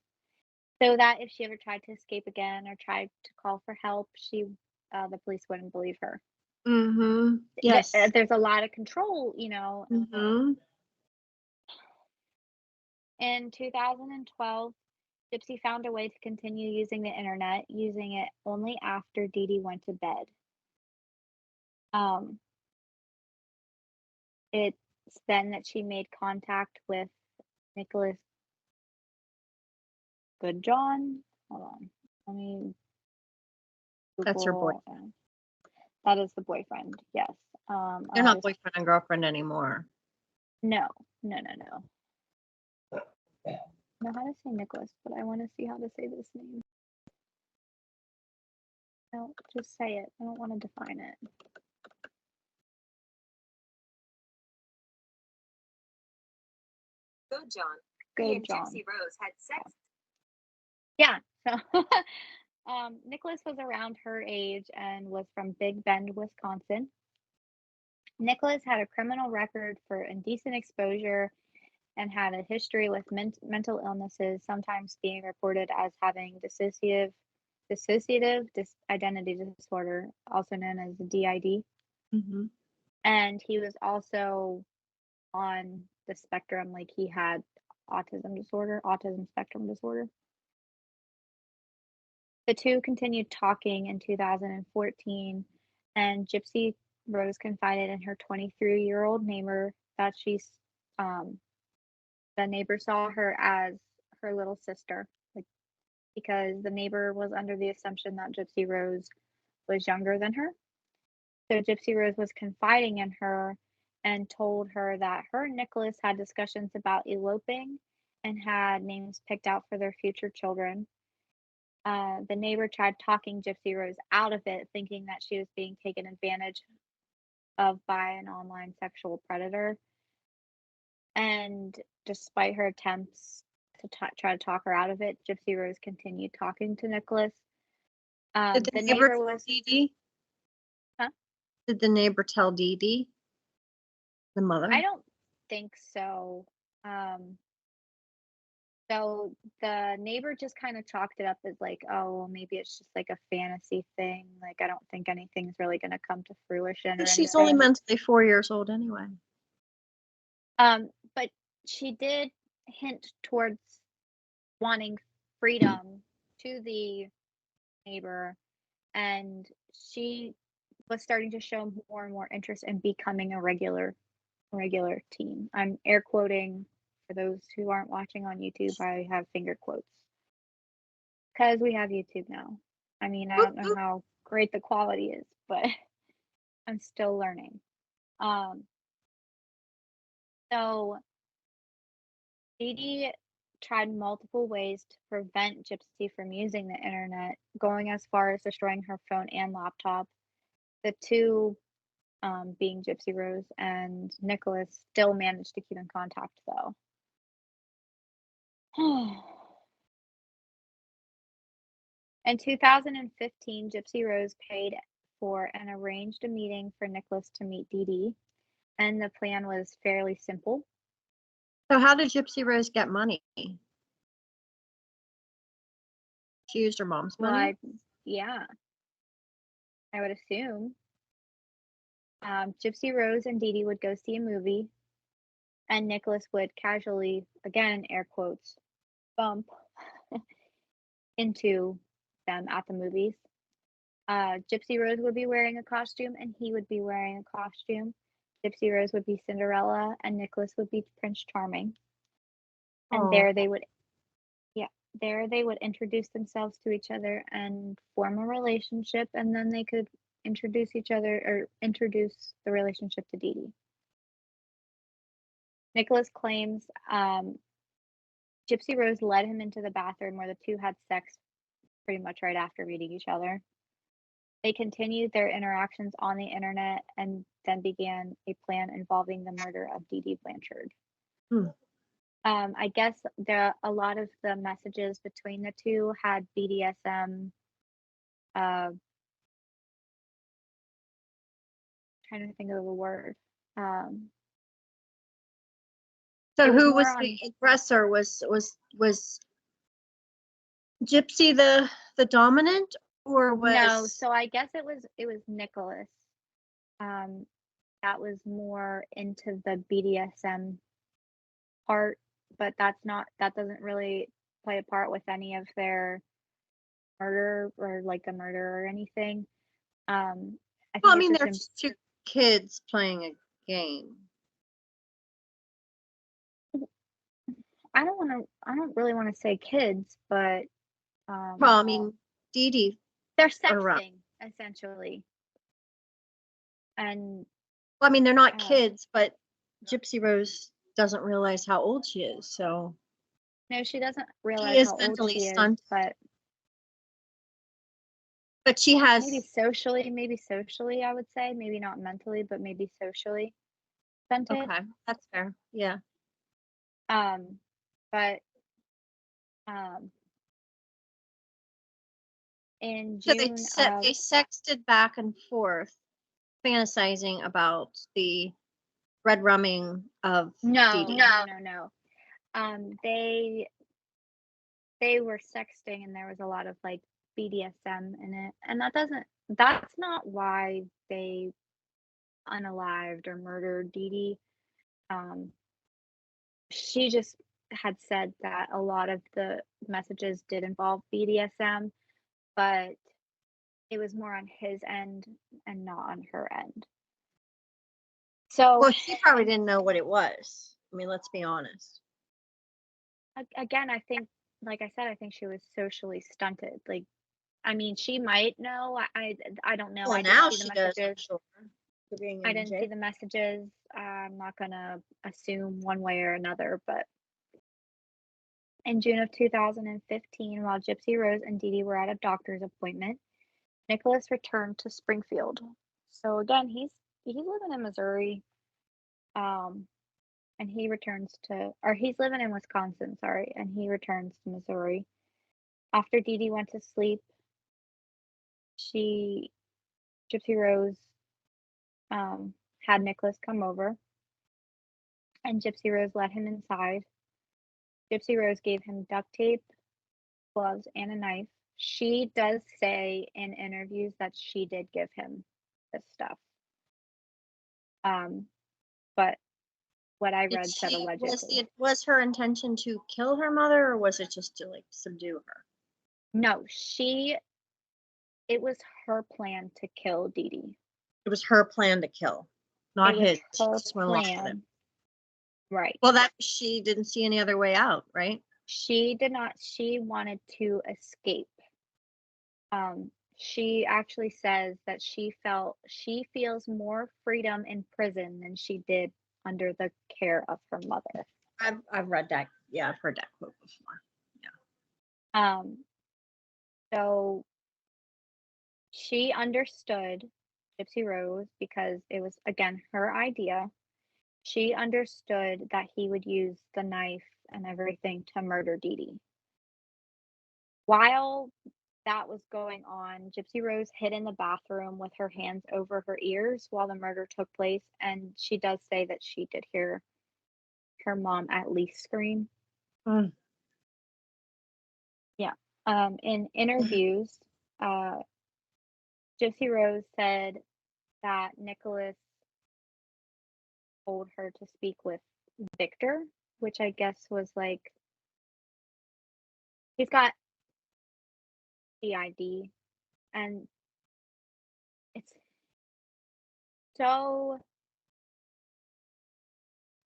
so that if she ever tried to escape again or tried to call for help, the police wouldn't believe her. Mm-hmm. Yes. There's a lot of control, you know. Mm-hmm. In 2012, Gypsy found a way to continue using the internet, using it only after Dee Dee went to bed. Um, it's then that she made contact with Nicholas Goodjohn. Hold on. Let me That's her boy. Google. That is the boyfriend. Yes. They're not boyfriend and girlfriend anymore. No. No. I know how to say Nicholas, but I want to see how to say this name. No, just say it. I don't want to define it. Goodjohn. Good He and John. Gypsy Rose had sex. Yeah. So Nicholas was around her age and was from Big Bend, Wisconsin. Nicholas had a criminal record for indecent exposure and had a history with mental illnesses, sometimes being reported as having dissociative identity disorder, also known as DID. Mm-hmm. And he was also on the spectrum, like he had autism spectrum disorder. The two continued talking in 2014, and Gypsy Rose confided in her 23-year-old neighbor that the neighbor saw her as her little sister, like because the neighbor was under the assumption that Gypsy Rose was younger than her. So Gypsy Rose was confiding in her and told her that her and Nicholas had discussions about eloping and had names picked out for their future children. The neighbor tried talking Gypsy Rose out of it, thinking that she was being taken advantage of by an online sexual predator. And despite her attempts to try to talk her out of it, Gypsy Rose continued talking to Nicholas. Did the The neighbor neighbor tell was, Dee Dee? huh? Did the neighbor tell Dee Dee? The mother? I don't think so. So the neighbor just kind of chalked it up as like, oh, well, maybe it's just like a fantasy thing. Like, I don't think anything's really going to come to fruition or She's only anything. mentally 4 years old anyway. But she did hint towards wanting freedom to the neighbor, and she was starting to show more and more interest in becoming a regular teen. I'm air quoting for those who aren't watching on YouTube. I have finger quotes because we have YouTube now. I mean, I don't know how great the quality is, but I'm still learning. So Dee Dee tried multiple ways to prevent Gypsy from using the internet, going as far as destroying her phone and laptop. The two, being Gypsy Rose and Nicholas, still managed to keep in contact, though. In 2015, Gypsy Rose paid for and arranged a meeting for Nicholas to meet Dee Dee, and the plan was fairly simple. So how did Gypsy Rose get money? She used her mom's Well, money? yeah, I would assume. Gypsy Rose and Dee Dee would go see a movie, and Nicholas would casually, again, air quotes, bump into them at the movies. Gypsy Rose would be wearing a costume, and he would be wearing a costume. Gypsy Rose would be Cinderella, and Nicholas would be Prince Charming. And Oh, there they would introduce themselves to each other and form a relationship, and then they could introduce each other or introduce the relationship to Dee Dee. Nicholas claims Gypsy Rose led him into the bathroom where the two had sex pretty much right after meeting each other. They continued their interactions on the internet and then began a plan involving the murder of Dee Dee Blanchard. hmm. I guess a lot of the messages between the two had BDSM. Trying to think of a word. So It was who more was the aggressor? Was Gypsy the dominant, or no. was So I guess it was Nicholas. That was more into the BDSM part, but that doesn't really play a part with any of their murder or like the murder or anything. I well, I think it's mean, just they're just two kids playing a game. I don't really want to say kids, but Well, I mean, Dee Dee they're around. sexting essentially. And Well, I mean, they're not kids, but Gypsy Rose doesn't realize how old she is, so no, she doesn't she realize is how old mentally she is, stunted. but But she maybe has socially, I would say, maybe not mentally, but maybe socially stunted. okay, that's fair. Yeah. Um, but um, in So June of they sexted back and forth, fantasizing about the red rumming of Dee no, Dee. no, no, no. They were sexting, and there was a lot of like BDSM in it, and that's not why they unalived or murdered Dee Dee. Um, she just had said that a lot of the messages did involve BDSM, but it was more on his end and not on her end. So, Well, she probably didn't know what it was. I mean, let's be honest. again, I think, like I said, I think she was socially stunted. Like, I mean, she might know. I don't know. Well, I didn't now see the she does, I'm messages. sure. For being I in didn't see jail. the messages. I'm not gonna assume one way or another, but in June of 2015, while Gypsy Rose and Dee Dee were at a doctor's appointment, Nicholas returned to Springfield. So again, he's living in Missouri, um, and he's living in Wisconsin, sorry, and he returns to Missouri. After Dee Dee went to sleep, she Gypsy Rose had Nicholas come over, and Gypsy Rose let him inside. Gypsy Rose gave him duct tape, gloves, and a knife. She does say in interviews that she did give him this stuff. But what I Did read said allegedly. was her intention to kill her mother, or was it just to like subdue her? No, it was her plan to kill Dee Dee. It was her plan to kill, It not was his. She her just went along with it. plan. Right. Well, that she didn't see any other way out, right? She did not, she wanted to escape. She actually says that she feels more freedom in prison than she did under the care of her mother. I've read that. Yeah, I've heard that quote before. Um, so she understood Gypsy Rose because it was again her idea. She understood that he would use the knife and everything to murder Dee Dee. While that was going on, Gypsy Rose hid in the bathroom with her hands over her ears while the murder took place, and she does say that she did hear her mom at least scream. Mm. Yeah. In interviews, uh, Gypsy Rose said that Nicholas told her to speak with Victor, which I guess was like he's got CID, and it's so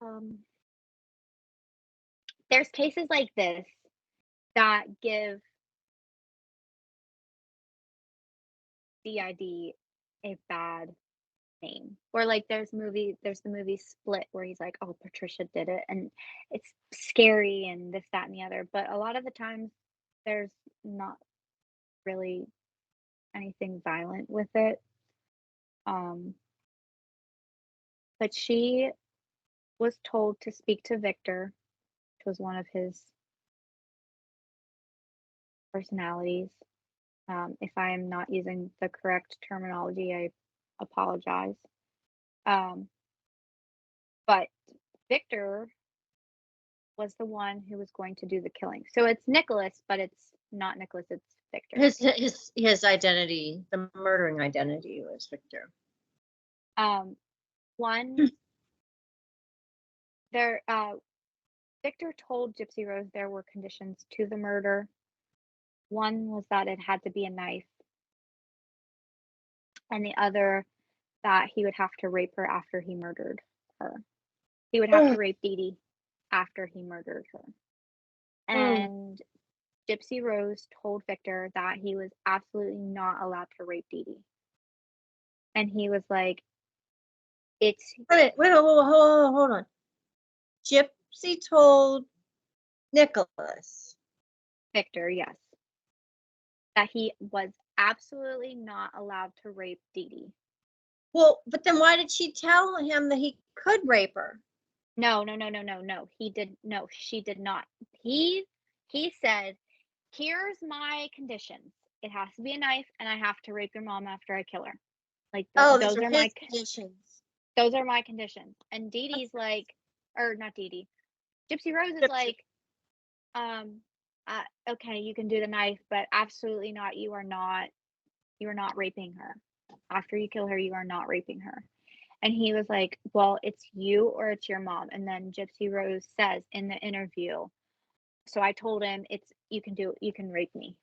um there's cases like this that give CID a bad name. Or like there's the movie Split where he's like, "Oh, Patricia did it," and it's scary and this, that, and the other. But a lot of the times, there's not really anything violent with it. Um, but she was told to speak to Victor, which was one of his personalities. If I am not using the correct terminology, I apologize. Um, but Victor was the one who was going to do the killing. So it's Nicholas, but it's not Nicholas, it's Victor. His identity, the murdering identity, was Victor. One there Victor told Gypsy Rose there were conditions to the murder. One was that it had to be a knife, and the other that he would have to rape her after he murdered her. He would have to Ugh. rape Dee Dee after he murdered her. Mm. And Gypsy Rose told Victor that he was absolutely not allowed to rape Dee Dee. And he was like, it's Wait, hold on. Gypsy told Nicholas. Victor, yes, that he was absolutely not allowed to rape Dee Dee. Well, but then why did she tell him that he could rape her? No, no, no, no, no, no. She did not. He said, "Here's my conditions. It has to be a knife, and I have to rape your mom after I kill her. Like Oh, these those are are his conditions. those are my conditions." And Dee Dee's like, or not Dee Dee. Gypsy Rose is Gypsy. like, um, okay, you can do the knife, but absolutely not. You are not raping her. After you kill her, you are not raping her. And he was like, "Well, it's you or it's your mom." And then Gypsy Rose says in the interview, so I told him, "It's you can rape me."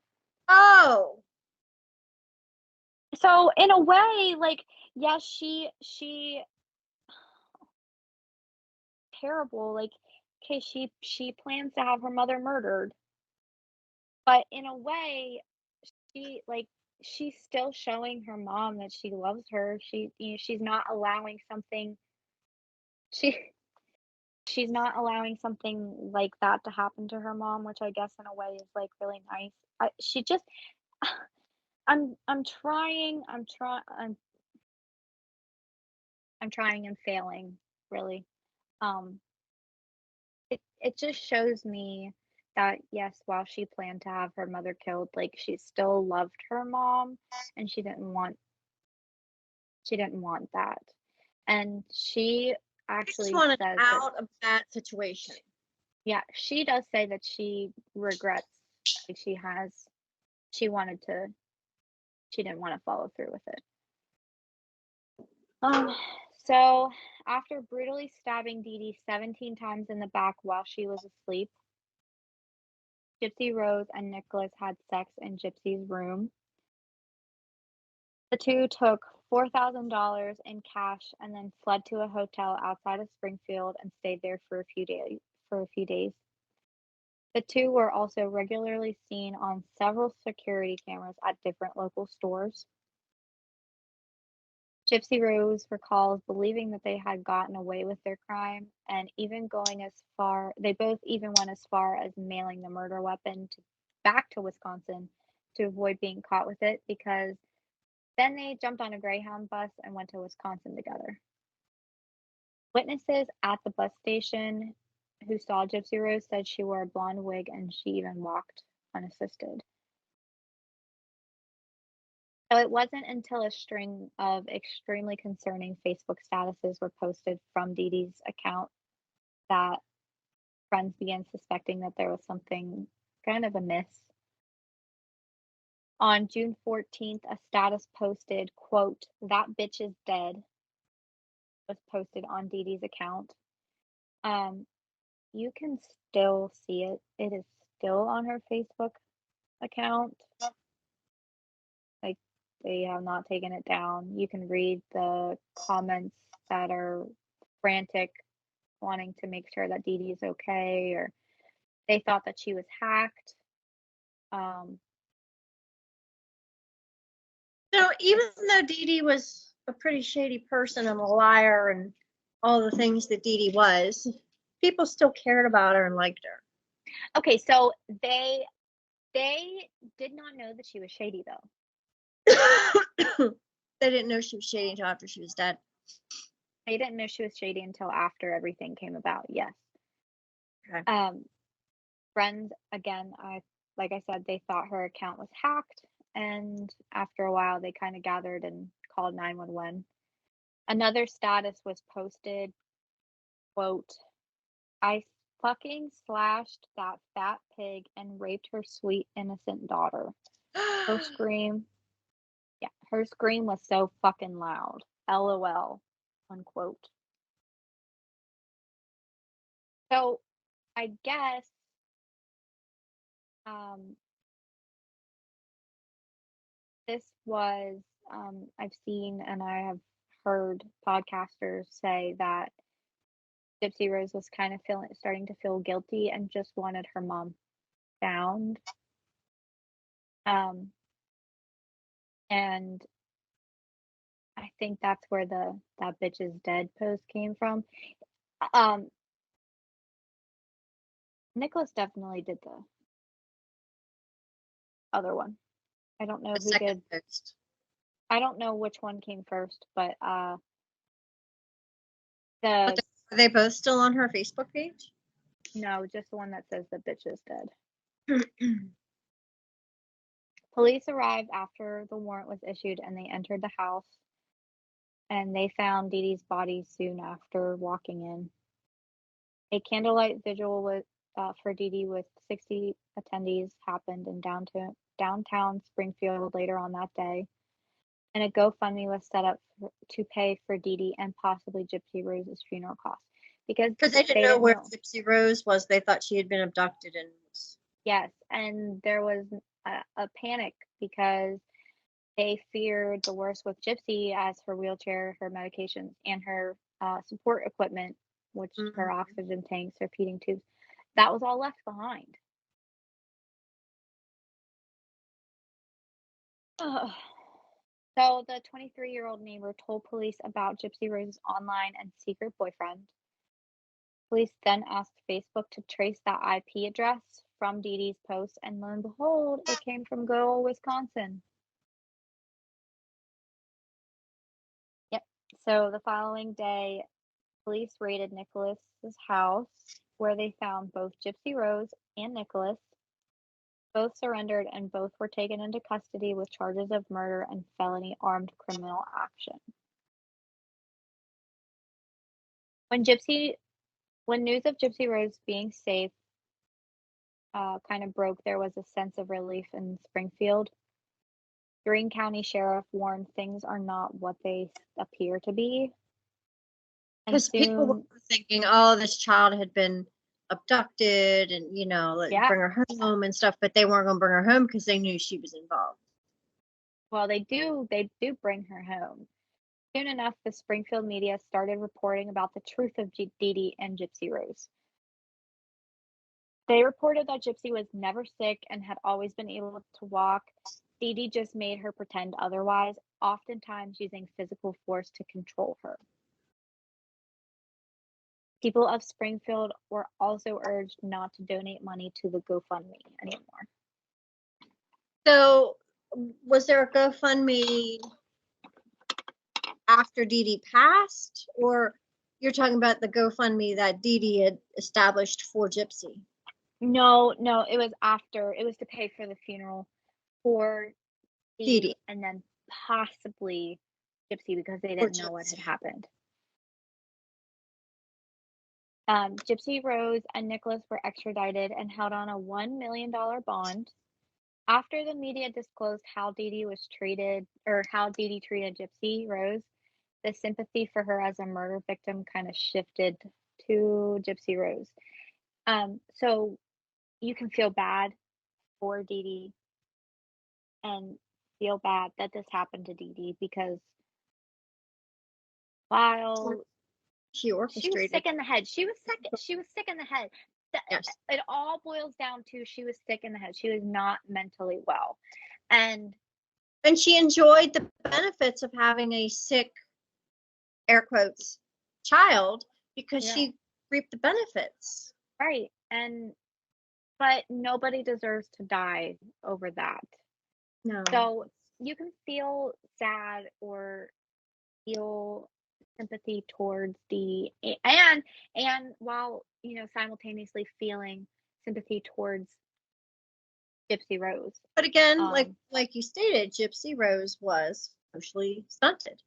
Oh, So in a way, like, yes, she terrible. Like, okay, she plans to have her mother murdered, but in a way, she like she's still showing her mom that she loves her. She's not allowing something she she's not allowing something like that to happen to her mom, which I guess in a way is like really nice. She just I'm trying, I'm trying and failing, really. Um, it just shows me that yes, while she planned to have her mother killed, like she still loved her mom and she didn't want that. And she I just actually wanted says that out of that situation. yeah, she does say that she regrets like she wanted to she didn't want to follow through with it. Um, so after brutally stabbing Dee Dee 17 times in the back while she was asleep, Gypsy Rose and Nicholas had sex in Gypsy's room. The two took $4,000 in cash and then fled to a hotel outside of Springfield and stayed there for a few days. The two were also regularly seen on several security cameras at different local stores. Gypsy Rose recalls believing that they had gotten away with their crime and even going as far they both even went as far as mailing the murder weapon back to Wisconsin to avoid being caught with it because then they jumped on a Greyhound bus and went to Wisconsin together. Witnesses at the bus station who saw Gypsy Rose said she wore a blonde wig and she even walked unassisted. So it wasn't until a string of extremely concerning Facebook statuses were posted from Dee Dee's account that friends began suspecting that there was something kind of amiss. On June 14th, a status posted, quote, "That bitch is dead," was posted on Dee Dee's account. You can still see it. It is still on her Facebook account. Like, they have not taken it down. You can read the comments that are frantic, wanting to make sure that Dee Dee is okay, or they thought that she was hacked. So even though Dee Dee was a pretty shady person and a liar and all the things that Dee Dee was, people still cared about her and liked her. Okay, so they did not know that she was shady, though. They didn't know she was shady until after she was dead. They didn't know she was shady until after everything came about. Yes. Okay. Friends, again, like I said, they thought her account was hacked, and after a while, they kind of gathered and called 911. Another status was posted, quote, "I fucking slashed that fat pig and raped her sweet innocent daughter." Her scream was so fucking loud. LOL, unquote. So I guess this was I've seen and I have heard podcasters say that Gypsy Rose was kind of starting to feel guilty and just wanted her mom found. And I think that's where "that bitch is dead" post came from. Nicholas definitely did the other one. I don't know The who second did. post. I don't know which one came first, but Are they both still on her Facebook page? no, just the one that says "the bitch is dead." Police arrived after the warrant was issued and they entered the house and they found Dee Dee's body soon after walking in. A candlelight vigil for Dee Dee with 60 attendees happened in downtown Springfield later on that day, and a GoFundMe was set up to pay for Dee Dee and possibly Gypsy Rose's funeral costs. Because they didn't know where Gypsy Rose was. They thought she had been abducted and yes, and there was a panic because they feared the worst with Gypsy, as her wheelchair, her medications, and her support equipment, which her oxygen tanks, her feeding tubes, that was all left behind. So the 23-year-old neighbor told police about Gypsy Rose's online and secret boyfriend. Police then asked Facebook to trace that IP address from Dee Dee's post, and lo and behold, it came from good old Wisconsin. Yep. So the following day, police raided Nicholas's house, where they found both Gypsy Rose and Nicholas. Both surrendered and both were taken into custody with charges of murder and felony armed criminal action. When news of Gypsy Rose being safe kind of broke, there was a sense of relief in Springfield. Greene County Sheriff warned things are not what they appear to be. Because people were thinking, oh, this child had been abducted and, bring her home and stuff, but they weren't going to bring her home because they knew she was involved. Well, they do bring her home. Soon enough, the Springfield media started reporting about the truth of Dee Dee and Gypsy Rose. They reported that Gypsy was never sick and had always been able to walk. Dee Dee just made her pretend otherwise, oftentimes using physical force to control her. People of Springfield were also urged not to donate money to the GoFundMe anymore. So, was there a GoFundMe after Dee Dee passed, or you're talking about the GoFundMe that Dee Dee had established for Gypsy. No, it was after. It was to pay for the funeral for Dee Dee Dee. and then possibly Gypsy because they For didn't know what had Gypsy. happened. Gypsy Rose and Nicholas were extradited and held on a $1 million bond. After the media disclosed how Dee Dee was treated, or how Dee Dee treated Gypsy Rose, the sympathy for her as a murder victim kind of shifted to Gypsy Rose. So you can feel bad for Dee Dee and feel bad that this happened to Dee Dee because while She she was orchestrated. sick in the head, she was sick in the head. Yes. It all boils down to she was sick in the head. She was not mentally well. And she enjoyed the benefits of having a sick, air quotes, child because yeah, she reaped the benefits. right. But nobody deserves to die over that. No. So you can feel sad or feel sympathy towards Dee Dee and while, simultaneously feeling sympathy towards Gypsy Rose. But again, like you stated, Gypsy Rose was socially stunted.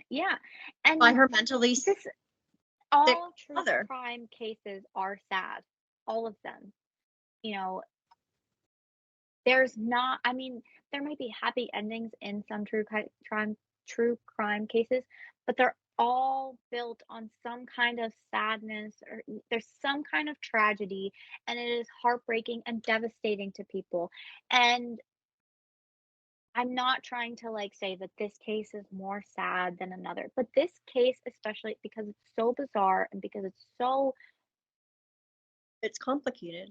Yeah. And by her mentally sick all true mother. crime cases are sad. All of them. There's not, there might be happy endings in some true crime cases, but they're all built on some kind of sadness or there's some kind of tragedy, and it is heartbreaking and devastating to people. And I'm not trying to say that this case is more sad than another, but this case, especially because it's so bizarre and because it's complicated.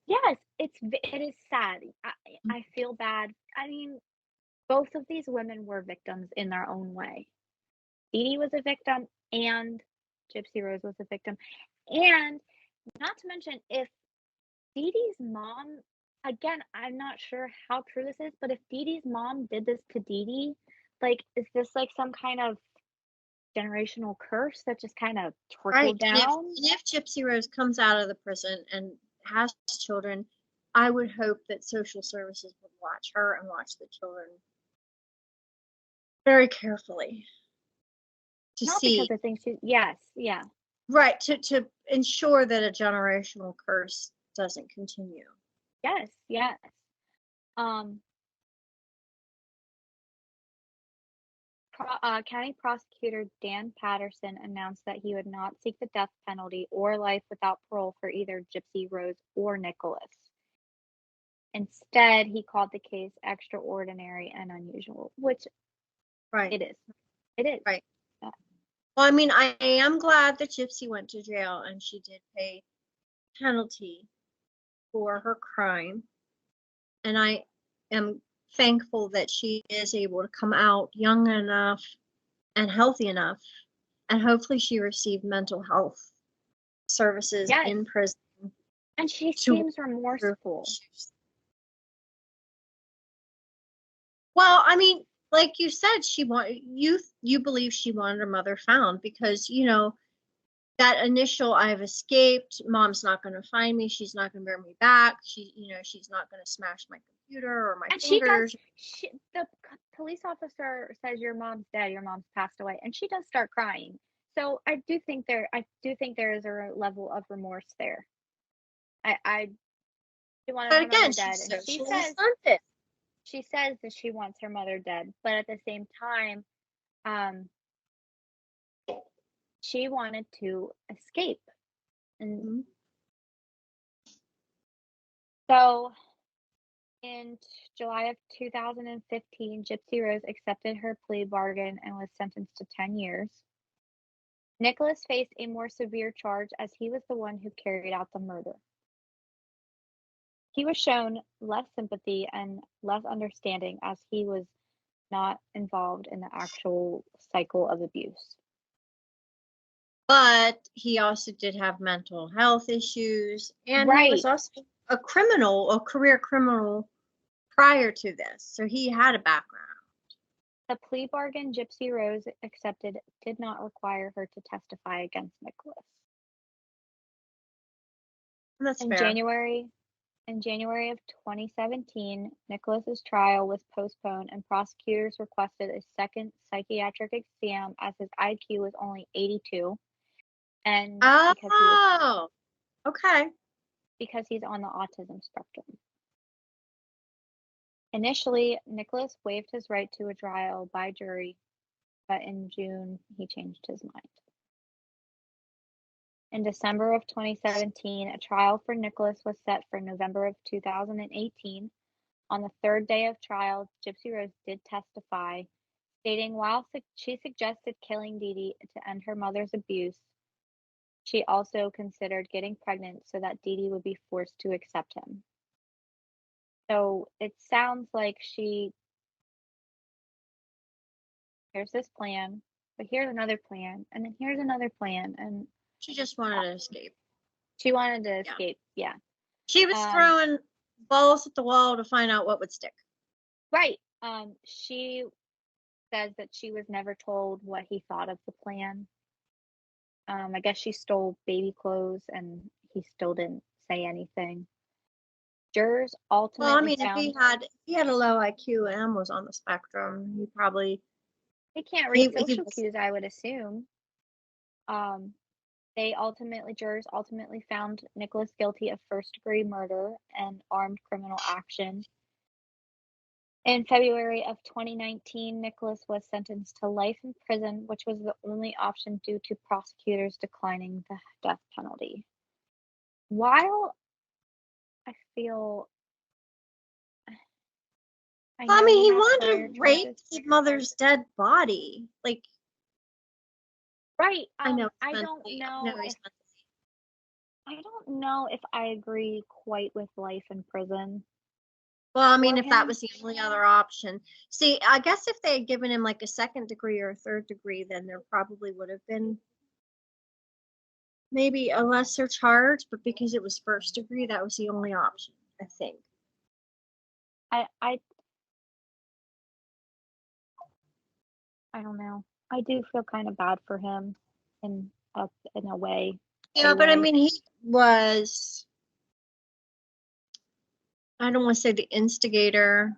Yes, it is sad. I feel bad. Both of these women were victims in their own way. Dee Dee was a victim and Gypsy Rose was a victim. And not to mention, if Dee Dee's mom, again, I'm not sure how true this is, but if Dee Dee's mom did this to Dee Dee, is this some kind of generational curse that just kind of trickled down? And if Gypsy Rose comes out of the prison and has children, I would hope that social services would watch her and watch the children very carefully to Not see. because I think yes, yeah. Right, to ensure that a generational curse doesn't continue. Yes. County prosecutor Dan Patterson announced that he would not seek the death penalty or life without parole for either Gypsy Rose or Nicholas. Instead, he called the case extraordinary and unusual, which it is. It is. Right. Yeah. Well, I am glad that Gypsy went to jail and she did pay penalty for her crime. And I am thankful that she is able to come out young enough and healthy enough, and hopefully she received mental health services in prison. And she seems remorseful. Well, like you said, you believe she wanted her mother found because that initial "I've escaped, mom's not going to find me, she's not going to bring me back, she's not going to smash my computer or my fingers." The police officer says your mom's dead, your mom's passed away, and she does start crying. So I do think there is a level of remorse there. I do want her mother dead, and she says that she wants her mother dead, but at the same time, she wanted to escape. And so in July of 2015, Gypsy Rose accepted her plea bargain and was sentenced to 10 years. Nicholas faced a more severe charge as he was the one who carried out the murder. He was shown less sympathy and less understanding as he was not involved in the actual cycle of abuse. But he also did have mental health issues, and he was also a career criminal prior to this. So he had a background. The plea bargain Gypsy Rose accepted did not require her to testify against Nicholas. That's In fair. January in January of 2017, Nicholas's trial was postponed and prosecutors requested a second psychiatric exam as his IQ was only 82 and Oh, okay. because he's on the autism spectrum. Initially, Nicholas waived his right to a trial by jury, but in June he changed his mind. In December of 2017, a trial for Nicholas was set for November of 2018. On the third day of trial, Gypsy Rose did testify, stating while she suggested killing Dee Dee to end her mother's abuse, she also considered getting pregnant so that Dee Dee would be forced to accept him. So it sounds like here's this plan, but here's another plan, and then here's another plan, and She just wanted to escape. she wanted to escape, yeah. She was throwing balls at the wall to find out what would stick. Right. She says that she was never told what he thought of the plan. I guess she stole baby clothes and he still didn't say anything. Jurors ultimately Well, I mean, found if he had a low IQ and was on the spectrum, he probably they can't read he social was, cues, I would assume. Jurors ultimately found Nicholas guilty of first-degree murder and armed criminal action. In February of 2019, Nicholas was sentenced to life in prison, which was the only option due to prosecutors declining the death penalty. While I feel I mean, he have wanted prior to rape charges. his mother's dead body. Like, Right. I know. I don't know if I agree quite with life in prison. Well, I mean, for if that him. was the only other option. See, I guess if they had given him like a second degree or a third degree, then there probably would have been maybe a lesser charge, but because it was first degree, that was the only option, I think. I don't know. I do feel kind of bad for him in a way. Yeah, but I mean, he was, I don't want to say the instigator.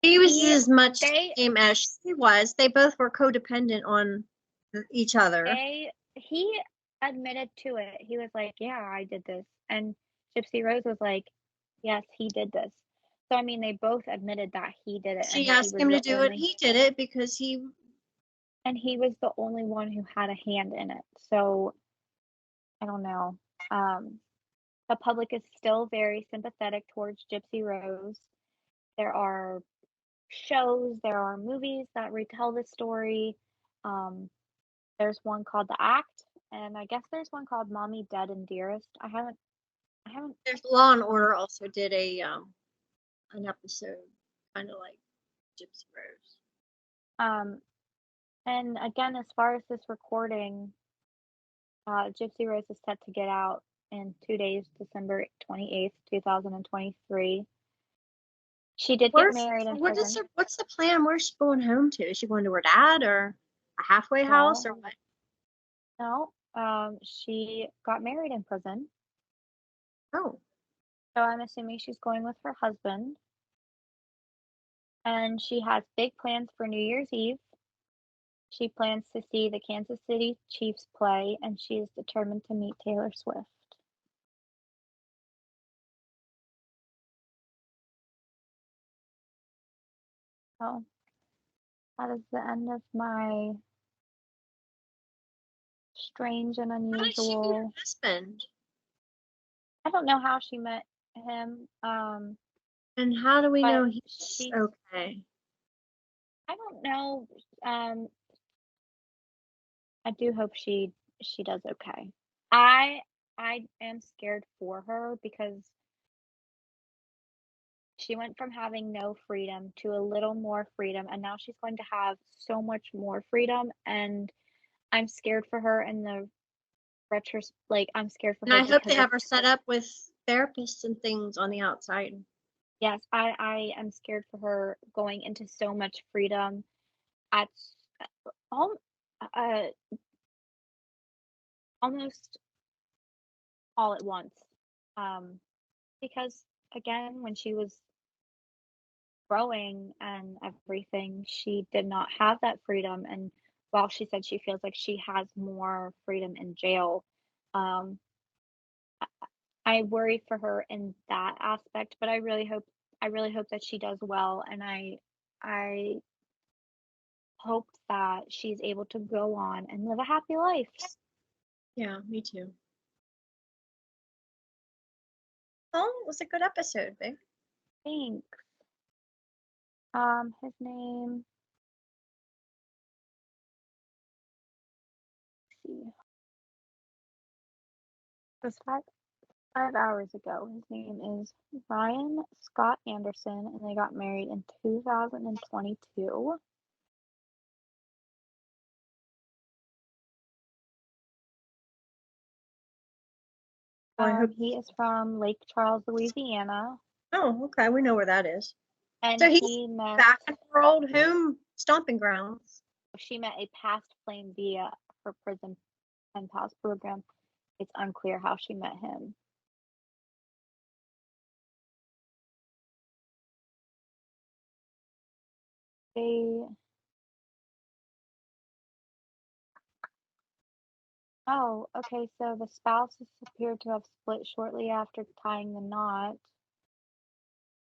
He was as much the same as she was. They both were codependent on each other. He admitted to it. He was like, yeah, I did this. And Gypsy Rose was like, yes, he did this. So, I mean, they both admitted that he did it. She asked him to do it. He did it because he was the only one who had a hand in it. So, I don't know. The public is still very sympathetic towards Gypsy Rose. There are shows, there are movies that retell the story. There's one called The Act, and I guess there's one called Mommy Dead and Dearest. I haven't. There's Law and Order also did an episode kind of like Gypsy Rose. And again, as far as this recording, Gypsy Rose is set to get out in 2 days, December 28th, 2023. She did get married in prison. What's the plan? Where's she going home to? Is she going to her dad or a halfway house or what? No, she got married in prison. Oh. So I'm assuming she's going with her husband. And she has big plans for New Year's Eve. She plans to see the Kansas City Chiefs play, and she is determined to meet Taylor Swift. So that is the end of my strange and unusual. How did she meet her husband? I don't know how she met him. And how do we know he's okay? I don't know. I do hope she does okay. I am scared for her because she went from having no freedom to a little more freedom, and now she's going to have so much more freedom, and I'm scared for her in the I'm scared for her. And I hope they have her set up with therapists and things on the outside. Yes, I am scared for her going into so much freedom at all, uh, almost all at once. Um, because again, when she was growing and everything, she did not have that freedom. And while she said she feels like she has more freedom in jail, um, I worry for her in that aspect. But I really hope that she does well, and I hope that she's able to go on and live a happy life. Yeah, me too. Well, it was a good episode, babe. Thanks. His name. Let's see. It was 5 hours ago. His name is Ryan Scott Anderson, and they got married in 2022. Boy, I hope. He is from Lake Charles, Louisiana, Oh, okay. We know where that is. and So he's he met. back at her old home stomping grounds. She met a past flame via her prison pen pals program. It's unclear how she met him. They Oh, okay, so the spouses appear to have split shortly after tying the knot.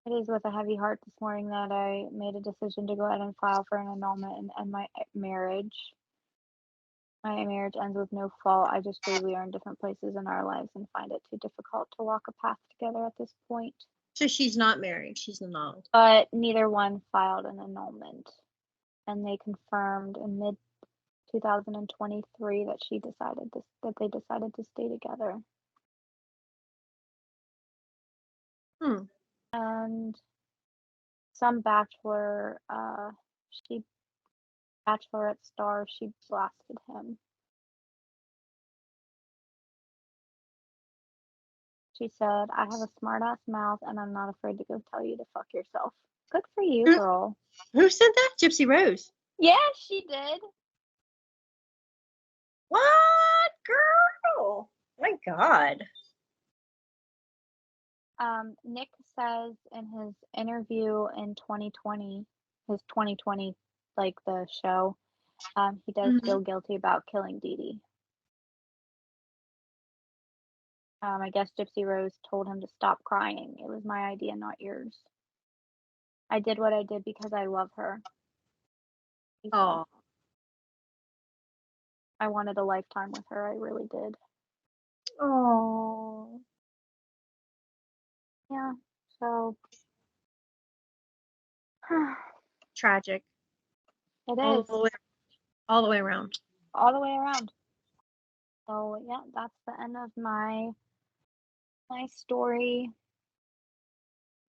It is with a heavy heart this morning that I made a decision to go ahead and file for an annulment and end my marriage. My marriage ends with no fault. I just believe we are in different places in our lives and find it too difficult to walk a path together at this point. So she's not married. She's annulled. But neither one filed an annulment, and they confirmed in mid 2023 that they decided to stay together. Hmm. And some bachelorette star, she blasted him. She said, I have a smart ass mouth and I'm not afraid to go tell you to fuck yourself. Good for you, Who, girl. who said that? Gypsy Rose. Yeah, she did. What, girl? My God. Nick says in his interview in 2020, his 2020, like the show, he does Mhm. feel guilty about killing Dee Dee. I guess Gypsy Rose told him to stop crying. It was my idea, not yours. I did what I did because I love her. He said. Oh, I wanted a lifetime with her. I really did. oh, Yeah. So tragic. it All is the way, all the way around. all the way around. So yeah, that's the end of my story.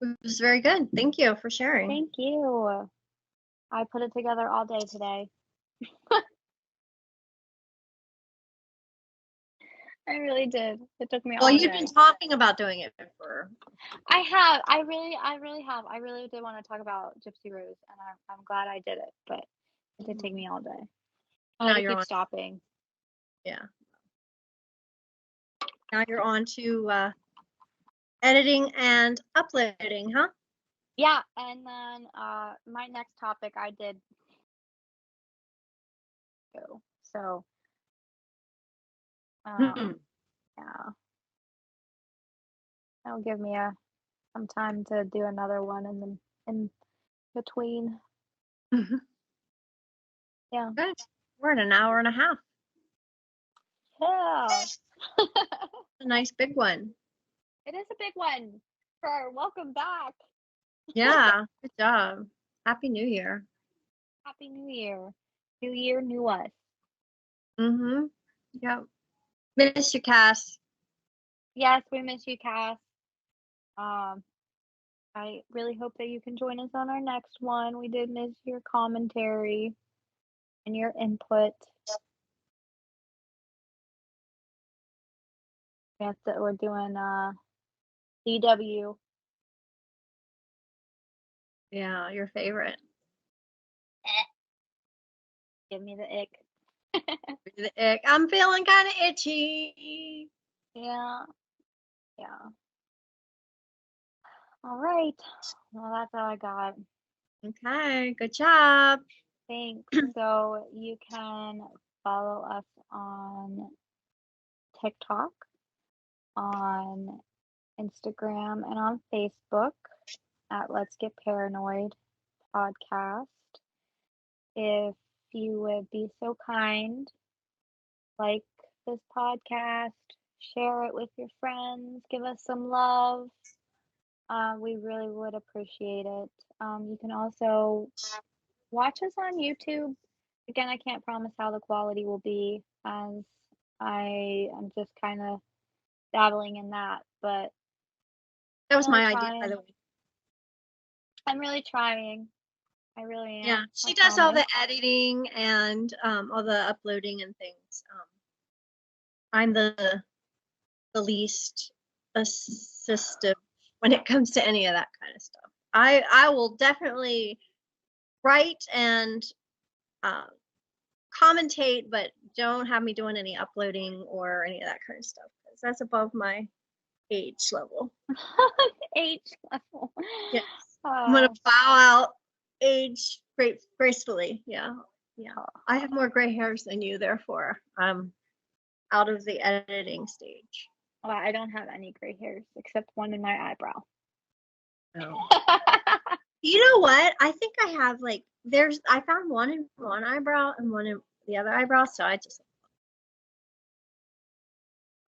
It was very good. Thank you for sharing. Thank you. I put it together all day today. I really did. It took me Well, all you've day. been talking about doing it for. I have. I really have. I really did want to talk about Gypsy Rose, and I'm glad I did it, but it did take me all day. I Now had to you're keep on. stopping. Yeah. Now you're on to editing and uploading, huh? Yeah, and then my next topic I did go. So Hmm. yeah, that'll give me some time to do another one in between. Mhm. Yeah. Good. We're at an hour and a half. Yeah. A nice big one. It is a big one. For welcome back. Yeah. Good job. Happy New Year. Happy New Year. New Year, new us. Mm-hmm. Yep. Miss you, Cass. Yes, we miss you, Cass. Um, I really hope that you can join us on our next one. We did miss your commentary and your input. Yes, that we're doing CW Yeah, your favorite. Give me the ick. The ick. I'm feeling kind of itchy. Yeah. Yeah. All right. Well, that's all I got. Okay, good job. Thanks. So you can follow us on TikTok, on Instagram, and on Facebook at Let's Get Paranoid Podcast. If you would be so kind, like this podcast, share it with your friends, give us some love. We really would appreciate it. You can also watch us on YouTube. Again, I can't promise how the quality will be, as I am just kind of dabbling in that, but That was I'm really my idea, by trying. the way. I'm really trying. I really Yeah, am. I she does all the promise. editing and all the uploading and things. I'm the least assistive when it comes to any of that kind of stuff. I will definitely write and commentate, but don't have me doing any uploading or any of that kind of stuff because that's above my age level. Age level. Yes, I'm gonna bow out age gracefully. Yeah, yeah. I have more gray hairs than you, therefore I'm out of the editing stage. Well, I don't have any gray hairs except one in my eyebrow. No. You know what? I think I have I found one in one eyebrow and one in the other eyebrow, so I just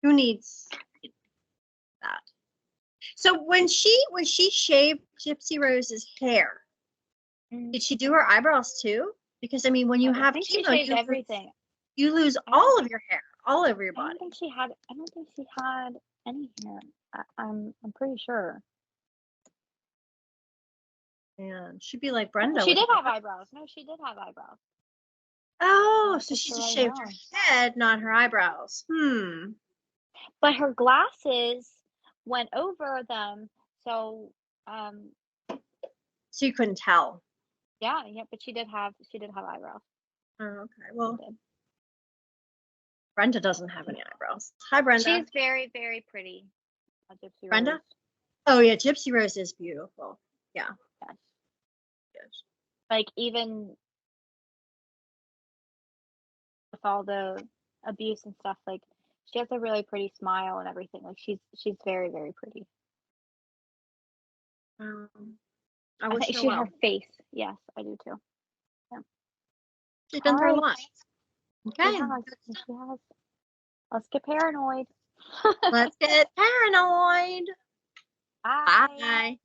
who needs that? So when she shaved Gypsy Rose's hair, did she do her eyebrows too? Because I mean, when you I have think she chemo, shaved everything. you lose I don't, all of your hair, all over your I don't body. think she had. I don't think she had any hair. I'm pretty sure. And she'd be like Brenda. She with did her- have eyebrows. No, she did have eyebrows. Oh, so Just she so just I shaved her know. head, not her eyebrows. But her glasses went over them, so So you couldn't tell. yeah. But she did have eyebrows. Oh, okay. Well, She did. Brenda doesn't have any eyebrows. Hi, Brenda. She's very, very pretty. Gypsy Brenda? Rose. Oh yeah, Gypsy Rose is beautiful. Yeah. Yes. Yes. Like even with all the abuse and stuff, like she has a really pretty smile and everything. Like she's very, very pretty. I I wish think her she well. her face. Yes, I do too. Yeah. She's been All through a right. lot. She Okay. has. She has. Let's get paranoid. Let's get paranoid. Bye. Bye.